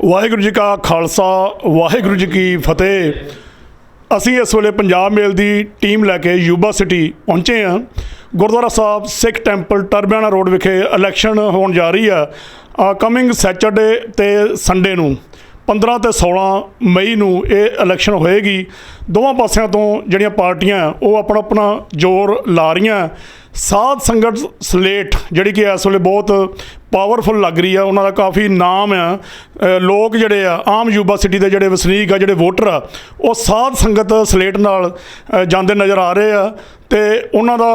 वाहिगुरू जी का खालसा वाहिगुरू जी की फतेह। असी इस वेले पंजाब मेल की टीम लैके यूबा सिटी पहुँचे हैं। गुरुद्वारा साहब सिख टैंपल टरबियाना रोड विखे इलैक्शन होने जा रही है। कमिंग सैटरडे ते संडे नूं 15 ते 16 मई नूं ये इलैक्शन होएगी। दोवां पासियां तो जिहड़ियां पार्टियां वो अपना अपना जोर ला रही। साध संगत सलेट जिहड़ी कि इस वेले बहुत पावरफुल लग रही है, उन्होंने काफ़ी नाम है। लोग जिहड़े आ आम यूबा सिटी के जिहड़े वसनीक आ जिहड़े वोटर आ वो साध संगत सलेट नाल जांदे नज़र आ रहे आ ते उन्हां दा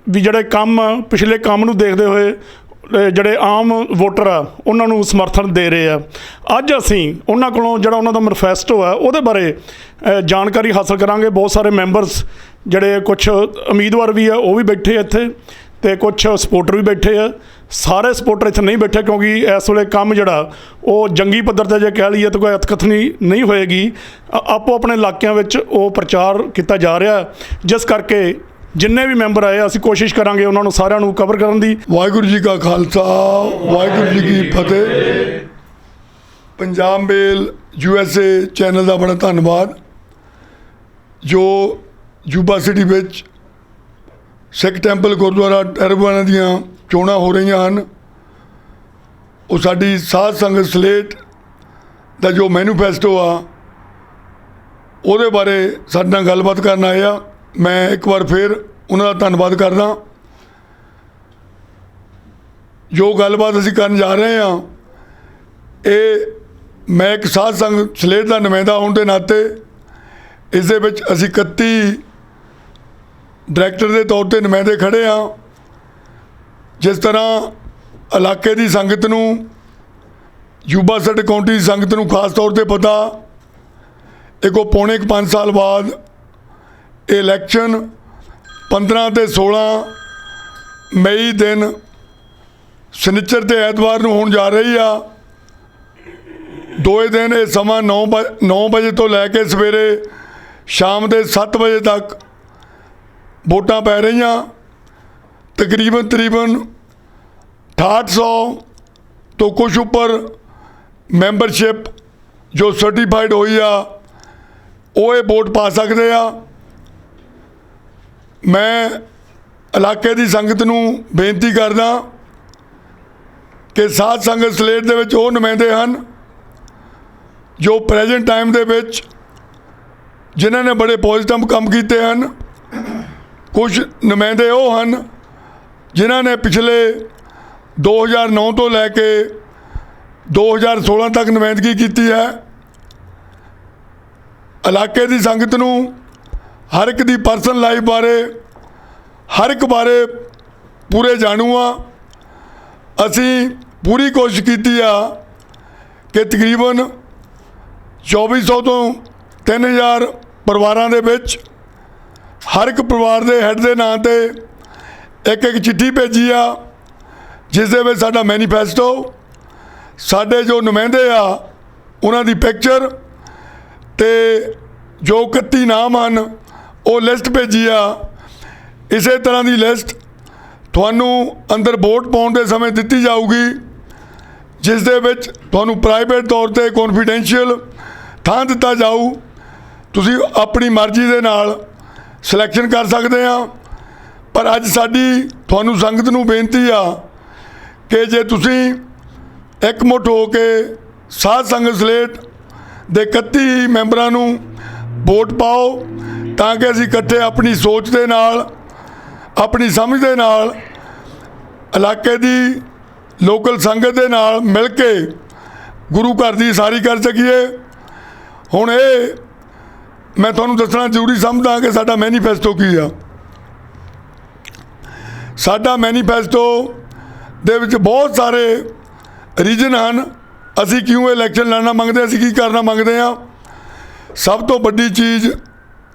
भी जिहड़े काम पिछले काम नूं देखदे होए ਜਿਹੜੇ आम वोटर आ उन्होंने समर्थन दे रहे हैं। अज असी उन्होंने कोलों जिहड़ा उन्हों दा मैनीफेस्टो है उहदे बारे जानकारी हासिल करांगे। बहुत सारे मैंबरस जिहड़े कुछ उम्मीदवार भी है वो भी बैठे इत्थे ते कुछ सपोर्टर भी बैठे आ। सारे सपोर्टर इत्थे नहीं बैठे क्योंकि इस वेले काम जिहड़ा वो जंगी पद्धर ते जे कह लईए तो कोई अतकथनी नहीं होएगी। आपो अपने इलाकिਆਂ ਵਿੱਚ ਉਹ प्रचार किया जा रहा है, जिस करके जिन्ने भी मैंबर आए असी कोशिश करांगे उन्होंने सारिਆਂ ਨੂੰ कवर करन दी। वाहिगुरू जी का खालसा वाहिगुरू जी की फतेह। पंजाब मेल USA चैनल का बड़ा धन्यवाद जो यूबा सिटी विच सिख टैंपल गुरुद्वारा टरबियाना दियां चोणां हो रही हैं। वो साडी साध संगत सलेट का जो मैनीफेस्टो आ उहदे बारे साडे नाल गलबात करन आए आ। मैं एक बार फिर उन्होंने धन्यवाद करदा। जो गलबात असीं करन जा रहे हैं ये मैं एक साध संगत सलेट का नुमाइंदा होने के नाते इस दे विच असीं 31 डायरैक्टर के तौर पर नुमाइंदे खड़े हाँ। जिस तरह इलाके की संगत नूं यूबा सिटी काउंटी की संगत नूं खास तौर पर पता एक पौने 5 साल बाद इलैक्शन 15 ते 16 मई दिन शनिचर ते ऐतवार नूं होण जा रही आ। दोए दिन ये समा 9 बजे तो लैके सवेरे शाम के 7 बजे तक वोटां पै रही। तकरीबन 6800 तो कुछ उपर मैंबरशिप जो सर्टिफाइड हुई आ वो ये वोट पा सकते आ। मैं इलाके की संगत नूं बेनती करदा कि साध संगत सलेट दे विच वो नुमाइंदे हैं जो प्रेजेंट टाइम दे विच जिन्हां ने बड़े पॉजिटिव काम किए हैं। कुछ नुमाइंदे वो हैं जिन्हां ने पिछले 2009 तो लैके 2016 तक नुमाइंदगी की है। इलाके की संगत नूं हर एक दी पर्सनल लाइफ बारे हर एक बारे पूरे जानू आ। असी पूरी कोशिश की कि तकरीबन 2400 तो 3000 परिवारों के विच हर एक परिवार के हैड के नाम पर एक चिट्ठी भेजी आ जिस दे विच साडा मैनीफेस्टो साडे जो नुमाइंदे आ उन्हां दी पिक्चर ते जो 31 नाम हैं वो लिस्ट भेजी आ। इस तरह की लिस्ट तुहानू अंदर वोट पाउण दे समय दिती जाऊगी जिस दे विच तुहानू प्राइवेट तौर पर कॉन्फिडेंशियल थां दिता जाऊ। तुसी अपनी मर्जी दे नाल सिलैक्शन कर सकते हैं। पर अज साडी तुहानू संगत नू बेनती आ कि जे तुसी एकमुठ हो के साध संगत सलेट दे 31 मैंबरां नू वोट पाओ ताकि असीं इकट्ठे अपनी सोच के नाल अपनी समझ के नाल इलाके की लोकल संगत के नाल मिल के गुरु घर की सारी कर सकीए। हुण ये मैं तुहानूं दसना जरूरी समझदा कि साडा मैनीफेस्टो की आ। साडा मैनीफेस्टो दे विच बहुत सारे रीजन हैं असीं क्यों इलैक्शन लड़ना मंगदे, असीं की करना मंगदे हाँ। सब तो वड्डी चीज़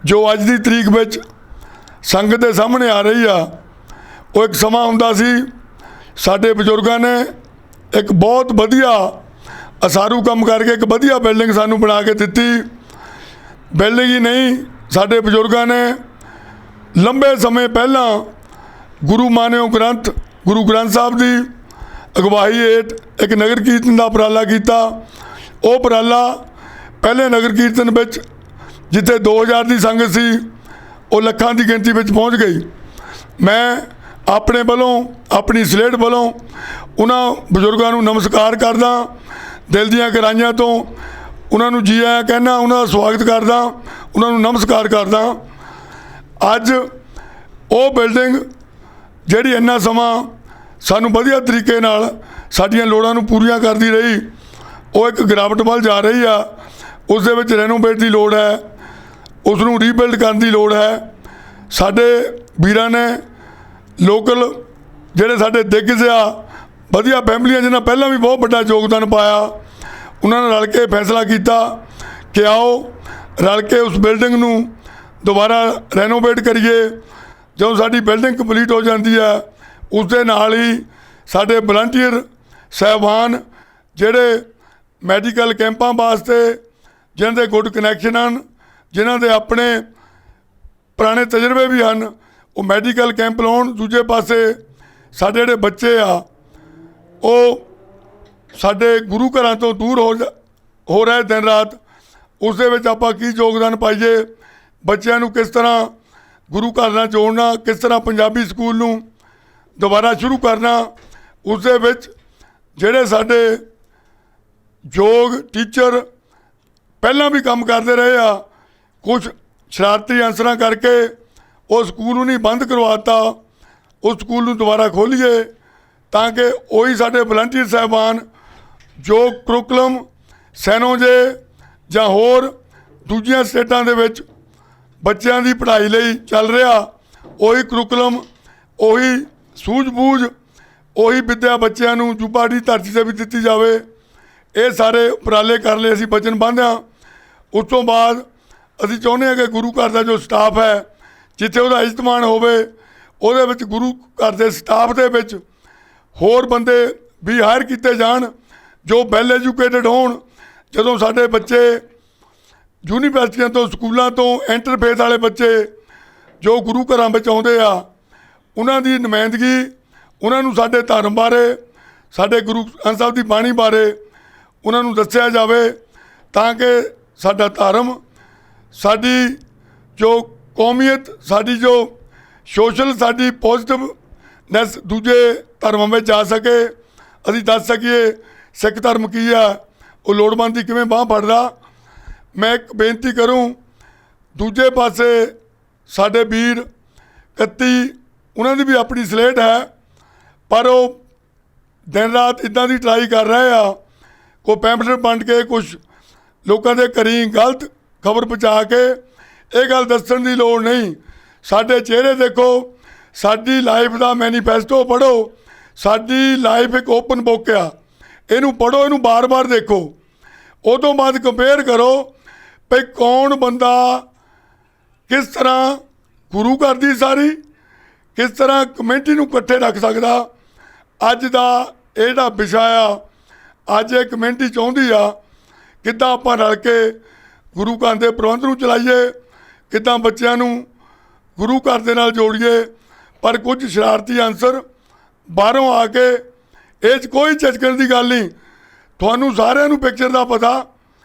जो अज की तरीक विच संगत के सामने आ रही आ वो एक समा हुंदा सी साडे बजुर्गों ने एक बहुत वधिया असारू काम करके एक वधिया बिल्डिंग सानू बना के दिती। बिल्डिंग ही नहीं साडे बजुर्गों ने लंबे समय पहला गुरु मान्यो ग्रंथ गुरु ग्रंथ साहब की अगवाई हेठ एक नगर कीर्तन का उपराला किया। ਉਹ ਉਪਰਾਲਾ ਪਹਿਲੇ ਨਗਰ ਕੀਰਤਨ ਵਿੱਚ ਜਿੱਥੇ 2000 ਦੀ ਸੰਗਤ ਸੀ ਉਹ ਲੱਖਾਂ ਦੀ ਗਿਣਤੀ ਵਿੱਚ ਪਹੁੰਚ ਗਈ। ਮੈਂ ਆਪਣੇ ਵੱਲੋਂ ਆਪਣੀ ਸਲੇਟ ਵੱਲੋਂ ਉਹਨਾਂ ਬਜ਼ੁਰਗਾਂ ਨੂੰ ਨਮਸਕਾਰ ਕਰਦਾ, ਦਿਲ ਦੀਆਂ ਗਹਿਰਾਈਆਂ ਤੋਂ ਉਹਨਾਂ ਨੂੰ ਜੀ ਆਇਆਂ ਕਹਿੰਦਾ, ਉਹਨਾਂ ਦਾ ਸਵਾਗਤ ਕਰਦਾ, ਉਹਨਾਂ ਨੂੰ ਨਮਸਕਾਰ ਕਰਦਾ। ਅੱਜ ਉਹ ਬਿਲਡਿੰਗ ਜਿਹੜੀ ਇੰਨਾ ਸਮਾਂ ਸਾਨੂੰ ਵਧੀਆ ਤਰੀਕੇ ਨਾਲ ਸਾਡੀਆਂ ਲੋੜਾਂ ਨੂੰ ਪੂਰੀਆਂ ਕਰਦੀ ਰਹੀ, ਉਹ ਇੱਕ ਗਿਰਾਵਟ ਵੱਲ ਜਾ ਰਹੀ ਆ। ਉਸ ਦੇ ਵਿੱਚ ਰੈਨੋਵੇਟ ਦੀ ਲੋੜ ਹੈ, ਉਸ ਨੂੰ ਰੀਬਿਲਡ ਕਰਨ ਦੀ ਲੋੜ ਹੈ। ਸਾਡੇ ਵੀਰਾਂ ਨੇ ਲੋਕਲ ਜਿਹੜੇ ਸਾਡੇ ਦਿੱਗਜ ਆ, ਵਧੀਆ ਫੈਮਲੀਆਂ ਜਿਨ੍ਹਾਂ ਪਹਿਲਾਂ ਵੀ ਬਹੁਤ ਵੱਡਾ ਯੋਗਦਾਨ ਪਾਇਆ, ਉਹਨਾਂ ਨੇ ਰਲ ਕੇ ਫੈਸਲਾ ਕੀਤਾ ਕਿ ਆਓ ਰਲ ਕੇ ਉਸ ਬਿਲਡਿੰਗ ਨੂੰ ਦੁਬਾਰਾ ਰੈਨੋਵੇਟ ਕਰੀਏ। ਜਦੋਂ ਸਾਡੀ ਬਿਲਡਿੰਗ ਕੰਪਲੀਟ ਹੋ ਜਾਂਦੀ ਹੈ ਉਸ ਦੇ ਨਾਲ ਹੀ ਸਾਡੇ ਵਲੰਟੀਅਰ ਸਾਹਿਬਾਨ ਜਿਹੜੇ ਮੈਡੀਕਲ ਕੈਂਪਾਂ ਵਾਸਤੇ ਜਿਨ੍ਹਾਂ ਦੇ ਗੁੱਡ ਕਨੈਕਸ਼ਨ ਹਨ, ਜਿਨ੍ਹਾਂ ਦੇ ਆਪਣੇ ਪੁਰਾਣੇ ਤਜਰਬੇ ਵੀ ਹਨ, ਉਹ ਮੈਡੀਕਲ ਕੈਂਪ ਲਾਉਣ। ਦੂਜੇ ਪਾਸੇ ਸਾਡੇ ਜਿਹੜੇ ਬੱਚੇ ਆ ਉਹ ਸਾਡੇ ਗੁਰੂ ਘਰਾਂ ਤੋਂ ਦੂਰ ਹੋ ਰਹੇ ਦਿਨ ਰਾਤ, ਉਸ ਦੇ ਵਿੱਚ ਆਪਾਂ ਕੀ ਯੋਗਦਾਨ ਪਾਈਏ, ਬੱਚਿਆਂ ਨੂੰ ਕਿਸ ਤਰ੍ਹਾਂ ਗੁਰੂ ਘਰ ਨਾਲ ਜੋੜਨਾ, ਕਿਸ ਤਰ੍ਹਾਂ ਪੰਜਾਬੀ ਸਕੂਲ ਨੂੰ ਦੁਬਾਰਾ ਸ਼ੁਰੂ ਕਰਨਾ। ਉਸ ਦੇ ਵਿੱਚ ਜਿਹੜੇ ਸਾਡੇ ਯੋਗ ਟੀਚਰ ਪਹਿਲਾਂ ਵੀ ਕੰਮ ਕਰਦੇ ਰਹੇ ਆ, ਕੁਛ ਸ਼ਰਾਰਤੀ ਅਨਸਰਾਂ ਕਰਕੇ ਉਹ ਸਕੂਲ ਨੂੰ ਨਹੀਂ ਬੰਦ ਕਰਵਾਤਾ, ਉਸ ਸਕੂਲ ਨੂੰ ਦੁਬਾਰਾ ਖੋਲ੍ਹੀਏ ਤਾਂ ਕਿ ਉਹੀ ਸਾਡੇ ਵਲੰਟੀਅਰ ਸਾਹਿਬਾਨ ਜੋ ਕਰੂਕਲਮ ਸੈਨੋਜੇ ਜਾਂ ਹੋਰ ਦੂਜੀਆਂ ਸਟੇਟਾਂ ਦੇ ਵਿੱਚ ਬੱਚਿਆਂ ਦੀ ਪੜ੍ਹਾਈ ਲਈ ਚੱਲ ਰਿਹਾ, ਉਹੀ ਕਰੂਕਲਮ, ਉਹੀ ਸੂਝ-ਬੂਝ, ਉਹੀ ਵਿੱਦਿਆ ਬੱਚਿਆਂ ਨੂੰ ਯੂਬਾ ਦੀ ਧਰਤੀ 'ਤੇ ਵੀ ਦਿੱਤੀ ਜਾਵੇ। ਇਹ ਸਾਰੇ ਉਪਰਾਲੇ ਕਰ ਲਏ, ਅਸੀਂ ਵਚਨਬੱਧ ਹਾਂ। ਉਸ ਤੋਂ ਬਾਅਦ ਅਸੀਂ ਚਾਹੁੰਦੇ ਹਾਂ ਕਿ ਗੁਰੂ ਘਰ ਦਾ ਜੋ ਸਟਾਫ ਹੈ, ਜਿੱਥੇ ਉਹਦਾ ਇੱਜ਼ਤ-ਮਾਣ ਹੋਵੇ, ਉਹਦੇ ਵਿੱਚ ਗੁਰੂ ਘਰ ਦੇ ਸਟਾਫ ਦੇ ਵਿੱਚ ਹੋਰ ਬੰਦੇ ਵੀ ਹਾਇਰ ਕੀਤੇ ਜਾਣ ਜੋ ਵੈਲ ਐਜੂਕੇਟਡ ਹੋਣ। ਜਦੋਂ ਸਾਡੇ ਬੱਚੇ ਯੂਨੀਵਰਸਿਟੀਆਂ ਤੋਂ, ਸਕੂਲਾਂ ਤੋਂ, ਇੰਟਰਫੇਥ ਵਾਲੇ ਬੱਚੇ ਜੋ ਗੁਰੂ ਘਰਾਂ ਵਿੱਚ ਆਉਂਦੇ ਆ, ਉਹਨਾਂ ਦੀ ਨੁਮਾਇੰਦਗੀ, ਉਹਨਾਂ ਨੂੰ ਸਾਡੇ ਧਰਮ ਬਾਰੇ, ਸਾਡੇ ਗੁਰੂ ਗ੍ਰੰਥ ਸਾਹਿਬ ਦੀ ਬਾਣੀ ਬਾਰੇ ਉਹਨਾਂ ਨੂੰ ਦੱਸਿਆ ਜਾਵੇ ਤਾਂ ਕਿ ਸਾਡਾ ਧਰਮ, ਸਾਡੀ ਜੋ ਕੌਮੀਅਤ, ਸਾਡੀ ਜੋ ਸੋਸ਼ਲ ਸਾਡੀ ਪੋਜ਼ਿਟਿਵਨੈਸ ਦੂਜੇ ਧਰਮਾਂ ਵਿੱਚ ਜਾ ਸਕੇ। ਅਸੀਂ ਦੱਸ ਸਕੀਏ ਸਿੱਖ ਧਰਮ ਕੀ ਆ, ਉਹ ਲੋੜਵੰਦ ਦੀ ਕਿਵੇਂ ਬਾਂਹ ਫੜਦਾ। ਮੈਂ ਇੱਕ ਬੇਨਤੀ ਕਰੂੰ, ਦੂਜੇ ਪਾਸੇ ਸਾਡੇ ਵੀਰ 31 ਉਹਨਾਂ ਦੀ ਵੀ ਆਪਣੀ ਸਲੇਟ ਹੈ, ਪਰ ਉਹ ਦਿਨ ਰਾਤ ਇੱਦਾਂ ਦੀ ਟਰਾਈ ਕਰ ਰਹੇ ਆ, ਕੋਈ ਪੈਂਪਲੇਟ ਵੰਡ ਕੇ ਕੁਛ ਲੋਕਾਂ ਦੇ ਘਰੀਂ ਗਲਤ ਖਬਰ ਪਹੁੰਚਾ ਕੇ। ਇਹ ਗੱਲ ਦੱਸਣ ਦੀ ਲੋੜ ਨਹੀਂ, ਸਾਡੇ ਚਿਹਰੇ ਦੇਖੋ, ਸਾਡੀ ਲਾਈਫ ਦਾ ਮੈਨੀਫੈਸਟੋ ਪੜ੍ਹੋ। ਸਾਡੀ ਲਾਈਫ ਇੱਕ ਓਪਨ ਬੁੱਕ ਆ, ਇਹਨੂੰ ਪੜ੍ਹੋ, ਇਹਨੂੰ ਬਾਰ-ਬਾਰ ਦੇਖੋ। ਉਹ ਤੋਂ ਬਾਅਦ ਕੰਪੇਅਰ ਕਰੋ ਵੀ ਕੌਣ ਬੰਦਾ ਕਿਸ ਤਰ੍ਹਾਂ ਗੁਰੂ ਘਰ ਦੀ ਸਾਰੀ, ਕਿਸ ਤਰ੍ਹਾਂ ਕਮੇਟੀ ਨੂੰ ਇਕੱਠੇ ਰੱਖ ਸਕਦਾ। ਅੱਜ ਦਾ ਇਹ ਜਿਹੜਾ ਵਿਸ਼ਾ ਆ, ਅੱਜ ਇਹ ਕਮੇਟੀ ਚਾਹੁੰਦੀ ਆ ਕਿੱਦਾਂ ਆਪਾਂ ਰਲ ਕੇ ਗੁਰੂ ਘਰ ਦੇ ਪ੍ਰਬੰਧ ਨੂੰ ਚਲਾਈਏ, ਕਿੱਦਾਂ ਬੱਚਿਆਂ ਨੂੰ ਗੁਰੂ ਘਰ ਦੇ ਨਾਲ ਜੋੜੀਏ। ਪਰ ਕੁਝ ਸ਼ਰਾਰਤੀ ਅਨਸਰ ਬਾਹਰੋਂ ਆ ਕੇ, ਇਹ 'ਚ ਕੋਈ ਝਿਜਕਣ ਦੀ ਗੱਲ ਨਹੀਂ, ਤੁਹਾਨੂੰ ਸਾਰਿਆਂ ਨੂੰ ਪਿਕਚਰ ਦਾ ਪਤਾ,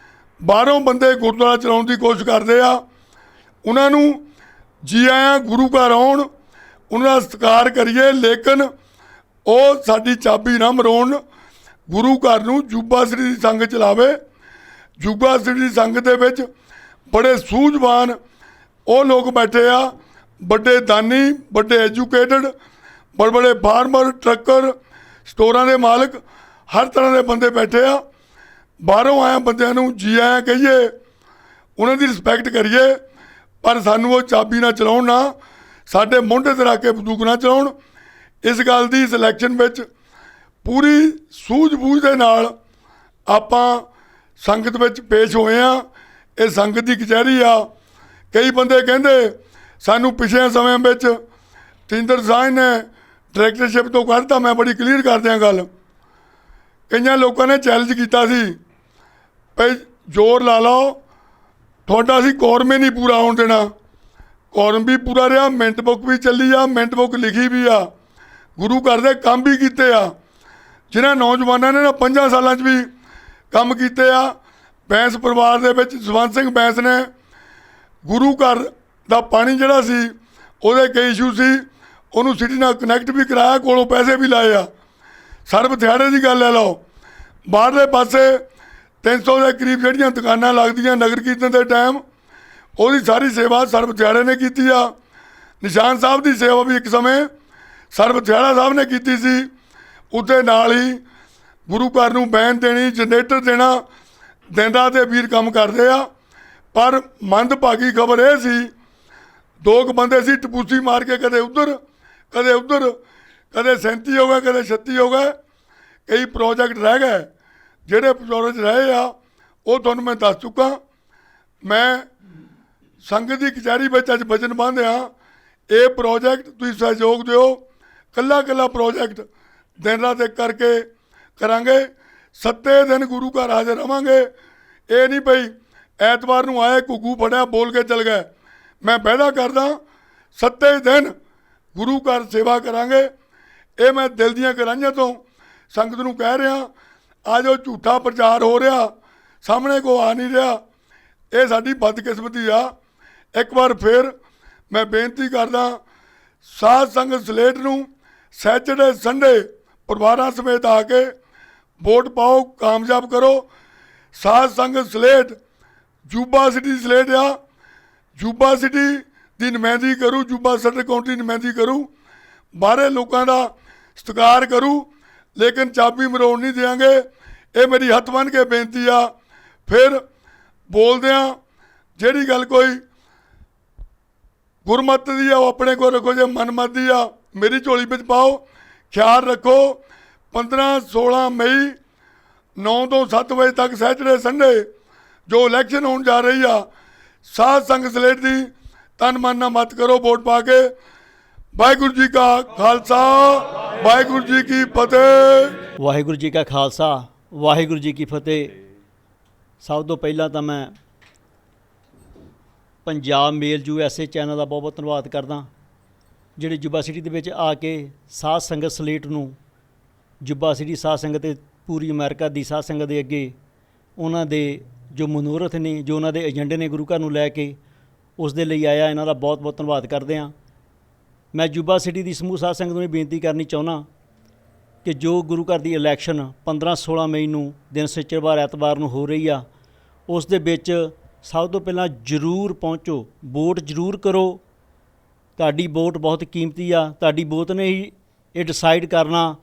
ਬਾਹਰੋਂ ਬੰਦੇ ਗੁਰਦੁਆਰਾ ਚਲਾਉਣ ਦੀ ਕੋਸ਼ਿਸ਼ ਕਰਦੇ ਆ। ਉਹਨਾਂ ਨੂੰ ਜੀ ਆਇਆਂ, ਗੁਰੂ ਘਰ ਆਉਣ, ਉਹਨਾਂ ਦਾ ਸਤਿਕਾਰ ਕਰੀਏ, ਲੇਕਿਨ ਉਹ ਸਾਡੀ ਚਾਬੀ ਨਾ ਮਰੋਣ। ਗੁਰੂ ਘਰ ਨੂੰ ਯੂਬਾ ਸਿਟੀ ਦੀ ਸੰਗਤ ਚਲਾਵੇ। ਯੂਬਾ ਸਿਟੀ ਦੀ ਸੰਗਤ ਦੇ ਵਿੱਚ ਬੜੇ ਸੂਝਵਾਨ ਉਹ ਲੋਕ ਬੈਠੇ ਆ, ਵੱਡੇ ਦਾਨੀ, ਵੱਡੇ ਐਜੂਕੇਟਡ, ਬੜੇ ਬੜੇ ਫਾਰਮਰ, ਟਰੱਕਰ, ਸਟੋਰਾਂ ਦੇ ਮਾਲਕ, ਹਰ ਤਰ੍ਹਾਂ ਦੇ ਬੰਦੇ ਬੈਠੇ ਆ। ਬਾਹਰੋਂ ਆਇਆ ਬੰਦਿਆਂ ਨੂੰ ਜੀ ਆਇਆਂ ਕਹੀਏ, ਉਹਨਾਂ ਦੀ ਰਿਸਪੈਕਟ ਕਰੀਏ, ਪਰ ਸਾਨੂੰ ਉਹ ਚਾਬੀ ਨਾ ਚਲਾਉਣ, ਨਾ ਸਾਡੇ ਮੋਢੇ 'ਤੇ ਰੱਖ ਕੇ ਬੰਦੂਕ ਨਾ ਚਲਾਉਣ। ਇਸ ਗੱਲ ਦੀ ਸਿਲੈਕਸ਼ਨ ਵਿੱਚ ਪੂਰੀ ਸੂਝ-ਬੂਝ ਦੇ ਨਾਲ ਆਪਾਂ ਸੰਗਤ ਵਿੱਚ ਪੇਸ਼ ਹੋਏ ਆ। ਇਹ ਸੰਗਤ ਦੀ ਕਚਹਿਰੀ ਆ। ਕਈ ਬੰਦੇ ਕਹਿੰਦੇ ਸਾਨੂੰ ਪਿਛਲੇ ਸਮੇਂ ਵਿੱਚ ਤੇਂਦਰ ਸਾਂਝ ਨੇ ਡਾਇਰੈਕਟਰਸ਼ਿਪ ਤੋਂ ਕੱਢਤਾ। ਮੈਂ ਬੜੀ ਕਲੀਅਰ ਕਰ ਦਿਆਂ ਗੱਲ। ਕਈਆਂ ਲੋਕਾਂ ਨੇ ਚੈਲੰਜ ਕੀਤਾ ਸੀ ਭਈ ਜ਼ੋਰ ਲਾ ਲਓ, ਤੁਹਾਡਾ ਅਸੀਂ ਕੋਰਮ ਹੀ ਨਹੀਂ ਪੂਰਾ ਹੋਣ ਦੇਣਾ। ਕੋਰਮ ਵੀ ਪੂਰਾ ਰਿਹਾ, ਮਿੰਟ ਬੁੱਕ ਵੀ ਚੱਲੀ ਆ, ਮਿੰਟ ਬੁੱਕ ਲਿਖੀ ਵੀ ਆ, ਗੁਰੂ ਘਰ ਦੇ ਕੰਮ ਵੀ ਕੀਤੇ ਆ। ਜਿਨ੍ਹਾਂ ਨੌਜਵਾਨਾਂ ਨੇ ਨਾ 5 ਸਾਲਾਂ 'ਚ ਵੀ ਕੰਮ ਕੀਤੇ ਆ, ਬੈਂਸ ਪਰਿਵਾਰ ਦੇ ਵਿੱਚ ਜਸਵੰਤ ਸਿੰਘ ਬੈਂਸ ਨੇ ਗੁਰੂ ਘਰ ਦਾ ਪਾਣੀ ਜਿਹੜਾ ਸੀ ਉਹਦੇ ਕਈ ਇਸ਼ੂ ਸੀ, ਉਹਨੂੰ ਸਿਟੀ ਨਾਲ ਕਨੈਕਟ ਵੀ ਕਰਾਇਆ, ਕੋਲੋਂ ਪੈਸੇ ਵੀ ਲਾਏ ਆ। ਸਰਬ ਦਿਹਾੜੇ ਦੀ ਗੱਲ ਲੈ ਲਓ, ਬਾਹਰਲੇ ਪਾਸੇ 300 ਦੇ ਕਰੀਬ ਜਿਹੜੀਆਂ ਦੁਕਾਨਾਂ ਲੱਗਦੀਆਂ ਨਗਰ ਕੀਰਤਨ ਦੇ ਟਾਈਮ, ਉਹਦੀ ਸਾਰੀ ਸੇਵਾ ਸਰਬ ਦਿਹਾੜੇ ਨੇ ਕੀਤੀ ਆ। ਨਿਸ਼ਾਨ ਸਾਹਿਬ ਦੀ ਸੇਵਾ ਵੀ ਇੱਕ ਸਮੇਂ ਸਰਬ ਦਿਹਾੜਾ ਸਾਹਿਬ ਨੇ ਕੀਤੀ ਸੀ। ਉਹਦੇ ਨਾਲ ਹੀ ਗੁਰੂ ਘਰ ਨੂੰ ਬੈਨ ਦੇਣੀ, ਜਨਰੇਟਰ ਦੇਣਾ, ਦਿਨ ਰਾਤ ਦੇ ਵੀਰ ਕੰਮ ਕਰਦੇ ਆ। ਪਰ ਮੰਦਭਾਗੀ ਖਬਰ ਇਹ ਸੀ, 2 ਕੁ ਬੰਦੇ ਸੀ ਟਪੂਸੀ ਮਾਰ ਕੇ ਕਦੇ ਉੱਧਰ ਕਦੇ ਉੱਧਰ, ਕਦੇ 37 ਹੋ ਗਏ, ਕਦੇ 36 ਹੋ ਗਏ। ਕਈ ਪ੍ਰੋਜੈਕਟ ਰਹਿ ਗਏ, ਜਿਹੜੇ ਪ੍ਰੋਜੈਕਟ ਰਹੇ ਆ ਉਹ ਤੁਹਾਨੂੰ ਮੈਂ ਦੱਸ ਚੁੱਕਾ। ਮੈਂ ਸੰਗਤ ਦੀ ਕਚਹਿਰੀ ਵਿੱਚ ਅੱਜ ਵਚਨ ਬੰਨ੍ਹਿਆ, ਇਹ ਪ੍ਰੋਜੈਕਟ ਤੁਸੀਂ ਸਹਿਯੋਗ ਦਿਓ। ਕੱਲਾ ਕੱਲਾ ਪ੍ਰੋਜੈਕਟ ਦਿਨ ਰਾਤ ਇੱਕ ਕਰਕੇ ਕਰਾਂਗੇ। 7 ਦਿਨ ਗੁਰੂ ਘਰ ਹਾਜ਼ਰ ਰਵਾਂਗੇ। ਇਹ ਨਹੀਂ ਪਈ ਐਤਵਾਰ ਨੂੰ ਆਏ ਘੁੱਗੂ ਫੜਿਆ ਬੋਲ ਕੇ ਚਲ ਗਏ। ਮੈਂ ਵਾਅਦਾ ਕਰਦਾ 7 ਦਿਨ ਗੁਰੂ ਘਰ ਸੇਵਾ ਕਰਾਂਗੇ। ਇਹ ਮੈਂ ਦਿਲ ਦੀਆਂ ਗਹਿਰਾਈਆਂ ਤੋਂ ਸੰਗਤ ਨੂੰ ਕਹਿ ਰਿਹਾ। ਆ ਜੋ ਝੂਠਾ ਪ੍ਰਚਾਰ ਹੋ ਰਿਹਾ, ਸਾਹਮਣੇ ਕੋ ਆ ਨਹੀਂ ਰਿਹਾ, ਇਹ ਸਾਡੀ ਬਦਕਿਸਮਤੀ ਆ। ਇੱਕ ਵਾਰ ਫਿਰ ਮੈਂ ਬੇਨਤੀ ਕਰਦਾ, ਸਾਧ ਸੰਗਤ ਸਲੇਟ ਨੂੰ ਸੈਚਰਡੇ ਸੰਡੇ ਪਰਿਵਾਰਾਂ ਸਮੇਤ ਆ ਕੇ ਵੋਟ ਪਾਓ, ਕਾਮਯਾਬ ਕਰੋ। ਸਾਧ ਸੰਗਤ ਸਲੇਟ ਜੂਬਾ ਸਿਟੀ ਸਲੇਟ ਆ, ਜੂਬਾ ਸਿਟੀ ਦੀ ਨੁਮਾਇੰਦਗੀ ਕਰੂ, ਜੂਬਾ ਸਦਰ ਕਾਉਂਟੀ ਦੀ ਨੁਮਾਇੰਦਗੀ ਕਰੂ, ਬਾਹਰੇ ਲੋਕਾਂ ਦਾ ਸਤਿਕਾਰ ਕਰੂ, ਲੇਕਿਨ ਚਾਬੀ ਮਰੋੜ ਨਹੀਂ ਦਿਆਂਗੇ। ਇਹ ਮੇਰੀ ਹੱਥ ਬੰਨ੍ਹ ਕੇ ਬੇਨਤੀ ਆ। ਫਿਰ ਬੋਲਦੇ ਆ, ਜਿਹੜੀ ਗੱਲ ਕੋਈ ਗੁਰਮਤ ਦੀ ਆ ਉਹ ਆਪਣੇ ਕੋਲ ਰੱਖੋ, ਜੇ ਮਨਮਤ ਦੀ ਆ ਮੇਰੀ ਝੋਲੀ ਵਿੱਚ ਪਾਓ। ਖਿਆਲ ਰੱਖੋ 15-16 ਮਈ 9 ਤੋਂ 7 ਵਜੇ ਤੱਕ ਸੈਚਰਡੇ ਸੰਡੇ ਜੋ ਇਲੈਕਸ਼ਨ ਹੋਣ ਜਾ ਰਹੀ ਆ, ਸਾਧ ਸੰਗਤ ਸਲੇਟ ਦੀ ਤਨ ਮਨ ਨਾਲ ਮਤ ਕਰੋ ਵੋਟ ਪਾ ਕੇ। ਵਾਹਿਗੁਰੂ ਜੀ ਕਾ ਖਾਲਸਾ, ਵਾਹਿਗੁਰੂ ਜੀ ਕੀ ਫਤਿਹ। ਵਾਹਿਗੁਰੂ ਜੀ ਕਾ ਖਾਲਸਾ, ਵਾਹਿਗੁਰੂ ਜੀ ਕੀ ਫਤਿਹ। ਸਭ ਤੋਂ ਪਹਿਲਾਂ ਤਾਂ ਮੈਂ ਪੰਜਾਬ ਮੇਲ USA ਚੈਨਲ ਦਾ ਬਹੁਤ ਬਹੁਤ ਧੰਨਵਾਦ ਕਰਦਾ, ਜਿਹੜੇ ਜੁਬਾ ਸਿਟੀ ਦੇ ਵਿੱਚ ਆ ਕੇ ਸਾਧ ਸੰਗਤ ਸਲੇਟ ਨੂੰ, ਜੁਬਾ ਸਿਟੀ ਸਾਧ ਸੰਗਤ ਤੇ ਪੂਰੀ ਅਮਰੀਕਾ ਦੀ ਸਾਧ ਸੰਗਤ ਦੇ ਅੱਗੇ ਉਹਨਾਂ ਦੇ ਜੋ ਮਨੋਰਥ ਨੇ, ਜੋ ਉਹਨਾਂ ਦੇ ਏਜੰਡੇ ਨੇ ਗੁਰੂ ਘਰ ਨੂੰ ਲੈ ਕੇ, ਉਸ ਦੇ ਲਈ ਆਇਆ। ਇਹਨਾਂ ਦਾ ਬਹੁਤ ਬਹੁਤ ਧੰਨਵਾਦ ਕਰਦੇ ਹਾਂ। ਮੈਂ ਜੁਬਾ ਸਿਟੀ ਦੀ ਸਮੂਹ ਸਾਧ ਸੰਗਤ ਨੂੰ ਇਹ ਬੇਨਤੀ ਕਰਨੀ ਚਾਹੁੰਦਾ ਕਿ ਜੋ ਗੁਰੂ ਘਰ ਦੀ ਇਲੈਕਸ਼ਨ 15-16 ਮਈ ਨੂੰ ਦਿਨ ਸ਼ੁੱਕਰਵਾਰ ਐਤਵਾਰ ਨੂੰ ਹੋ ਰਹੀ ਆ, ਉਸ ਦੇ ਵਿੱਚ ਸਭ ਤੋਂ ਪਹਿਲਾਂ ਜ਼ਰੂਰ ਪਹੁੰਚੋ, ਵੋਟ ਜ਼ਰੂਰ ਕਰੋ। ਤੁਹਾਡੀ ਵੋਟ ਬਹੁਤ ਕੀਮਤੀ ਆ। ਤੁਹਾਡੀ ਵੋਟ ਨੇ ਹੀ ਇਹ ਡਿਸਾਈਡ ਕਰਨਾ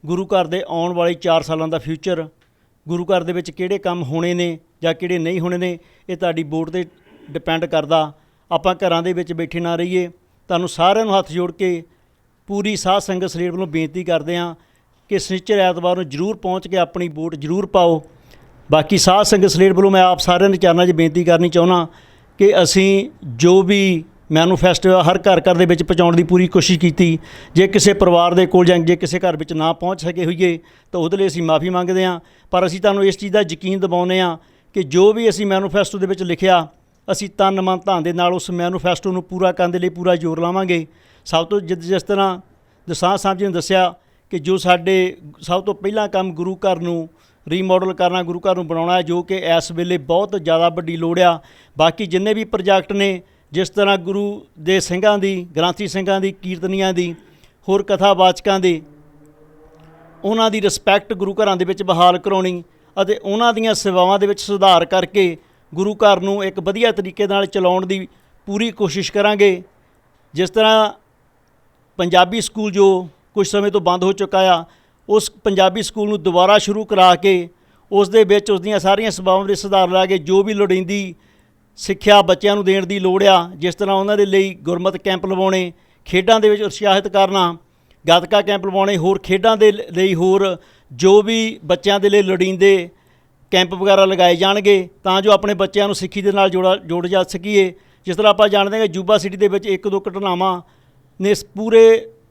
ਗੁਰੂ ਘਰ ਦੇ ਆਉਣ ਵਾਲੇ 4 ਸਾਲਾਂ ਦਾ ਫਿਊਚਰ। ਗੁਰੂ ਘਰ ਦੇ ਵਿੱਚ ਕਿਹੜੇ ਕੰਮ ਹੋਣੇ ਨੇ ਜਾਂ ਕਿਹੜੇ ਨਹੀਂ ਹੋਣੇ ਨੇ, ਇਹ ਤੁਹਾਡੀ ਵੋਟ 'ਤੇ ਡਿਪੈਂਡ ਕਰਦਾ। ਆਪਾਂ ਘਰਾਂ ਦੇ ਵਿੱਚ ਬੈਠੇ ਨਾ ਰਹੀਏ। ਤੁਹਾਨੂੰ ਸਾਰਿਆਂ ਨੂੰ ਹੱਥ ਜੋੜ ਕੇ ਪੂਰੀ ਸਾਧ ਸੰਗਤ ਸਲੇਟ ਵੱਲੋਂ ਬੇਨਤੀ ਕਰਦੇ ਹਾਂ ਕਿ ਸ਼ਨੀਚਰ ਐਤਵਾਰ ਨੂੰ ਜ਼ਰੂਰ ਪਹੁੰਚ ਕੇ ਆਪਣੀ ਵੋਟ ਜ਼ਰੂਰ ਪਾਓ। ਬਾਕੀ ਸਾਧ ਸੰਗਤ ਸਲੇਟ ਵੱਲੋਂ ਮੈਂ ਆਪ ਸਾਰਿਆਂ ਦੇ ਚਰਨਾਂ 'ਚ ਬੇਨਤੀ ਕਰਨੀ ਚਾਹੁੰਦਾ ਕਿ ਅਸੀਂ ਜੋ ਵੀ ਮੈਨੂਫੈਸਟੋ ਹਰ ਘਰ ਘਰ ਦੇ ਵਿੱਚ ਪਹੁੰਚਾਉਣ ਦੀ ਪੂਰੀ ਕੋਸ਼ਿਸ਼ ਕੀਤੀ। ਜੇ ਕਿਸੇ ਪਰਿਵਾਰ ਦੇ ਕੋਲ ਜਾਂ ਜੇ ਕਿਸੇ ਘਰ ਵਿੱਚ ਨਾ ਪਹੁੰਚ ਸਕੇ ਹੋਈਏ ਤਾਂ ਉਹਦੇ ਲਈ ਅਸੀਂ ਮਾਫੀ ਮੰਗਦੇ ਹਾਂ। ਪਰ ਅਸੀਂ ਤੁਹਾਨੂੰ ਇਸ ਚੀਜ਼ ਦਾ ਯਕੀਨ ਦਿਵਾਉਂਦੇ ਹਾਂ ਕਿ ਜੋ ਵੀ ਅਸੀਂ ਮੈਨੂਫੈਸਟੋ ਦੇ ਵਿੱਚ ਲਿਖਿਆ, ਅਸੀਂ ਤਨ ਮਨ ਧਨ ਦੇ ਨਾਲ ਉਸ ਮੈਨੂਫੈਸਟੋ ਨੂੰ ਪੂਰਾ ਕਰਨ ਦੇ ਲਈ ਪੂਰਾ ਜ਼ੋਰ ਲਾਵਾਂਗੇ। ਸਭ ਤੋਂ ਜਿਸ ਤਰ੍ਹਾਂ ਦਸਾਂਝ ਸਾਹਿਬ ਜੀ ਨੇ ਦੱਸਿਆ ਕਿ ਜੋ ਸਾਡੇ ਸਭ ਤੋਂ ਪਹਿਲਾਂ ਕੰਮ ਗੁਰੂ ਘਰ ਨੂੰ ਰੀਮੋਡਲ ਕਰਨਾ, ਗੁਰੂ ਘਰ ਨੂੰ ਬਣਾਉਣਾ ਹੈ, ਜੋ ਕਿ ਇਸ ਵੇਲੇ ਬਹੁਤ ਜ਼ਿਆਦਾ ਵੱਡੀ ਲੋੜ ਆ। ਬਾਕੀ ਜਿੰਨੇ ਵੀ ਪ੍ਰੋਜੈਕਟ ਨੇ, ਜਿਸ ਤਰ੍ਹਾਂ ਗੁਰੂ ਦੇ ਸਿੰਘਾਂ ਦੀ, ਗ੍ਰੰਥੀ ਸਿੰਘਾਂ ਦੀ, ਕੀਰਤਨੀਆਂ ਦੀ, ਹੋਰ ਕਥਾਵਾਚਕਾਂ ਦੀ, ਉਹਨਾਂ ਦੀ ਰਿਸਪੈਕਟ ਗੁਰੂ ਘਰਾਂ ਦੇ ਵਿੱਚ ਬਹਾਲ ਕਰਾਉਣੀ ਅਤੇ ਉਹਨਾਂ ਦੀਆਂ ਸੇਵਾਵਾਂ ਦੇ ਵਿੱਚ ਸੁਧਾਰ ਕਰਕੇ ਗੁਰੂ ਘਰ ਨੂੰ ਇੱਕ ਵਧੀਆ ਤਰੀਕੇ ਨਾਲ ਚਲਾਉਣ ਦੀ ਪੂਰੀ ਕੋਸ਼ਿਸ਼ ਕਰਾਂਗੇ। ਜਿਸ ਤਰ੍ਹਾਂ ਪੰਜਾਬੀ ਸਕੂਲ ਜੋ ਕੁਝ ਸਮੇਂ ਤੋਂ ਬੰਦ ਹੋ ਚੁੱਕਾ ਆ, ਉਸ ਪੰਜਾਬੀ ਸਕੂਲ ਨੂੰ ਦੁਬਾਰਾ ਸ਼ੁਰੂ ਕਰਾ ਕੇ ਉਸ ਦੇ ਵਿੱਚ ਉਸ ਦੀਆਂ ਸਾਰੀਆਂ ਸੇਵਾਵਾਂ ਦੇ ਸੁਧਾਰ ਲਾ ਕੇ ਜੋ ਵੀ ਲੋੜੀਂਦੀ ਸਿੱਖਿਆ ਬੱਚਿਆਂ ਨੂੰ ਦੇਣ ਦੀ ਲੋੜ ਆ, ਜਿਸ ਤਰ੍ਹਾਂ ਉਹਨਾਂ ਦੇ ਲਈ ਗੁਰਮਤਿ ਕੈਂਪ ਲਵਾਉਣੇ, ਖੇਡਾਂ ਦੇ ਵਿੱਚ ਉਤਸ਼ਾਹਿਤ ਕਰਨਾ, ਗੱਤਕਾ ਕੈਂਪ ਲਵਾਉਣੇ, ਹੋਰ ਖੇਡਾਂ ਦੇ ਲਈ ਹੋਰ ਜੋ ਵੀ ਬੱਚਿਆਂ ਦੇ ਲਈ ਲੋੜੀਂਦੇ ਕੈਂਪ ਵਗੈਰਾ ਲਗਾਏ ਜਾਣਗੇ ਤਾਂ ਜੋ ਆਪਣੇ ਬੱਚਿਆਂ ਨੂੰ ਸਿੱਖੀ ਦੇ ਨਾਲ ਜੋੜ ਜਾ ਸਕੀਏ। ਜਿਸ ਤਰ੍ਹਾਂ ਆਪਾਂ ਜਾਣਦੇ ਹਾਂ ਕਿ ਜੂਬਾ ਸਿਟੀ ਦੇ ਵਿੱਚ 1-2 ਘਟਨਾਵਾਂ ਨੇ ਪੂਰੇ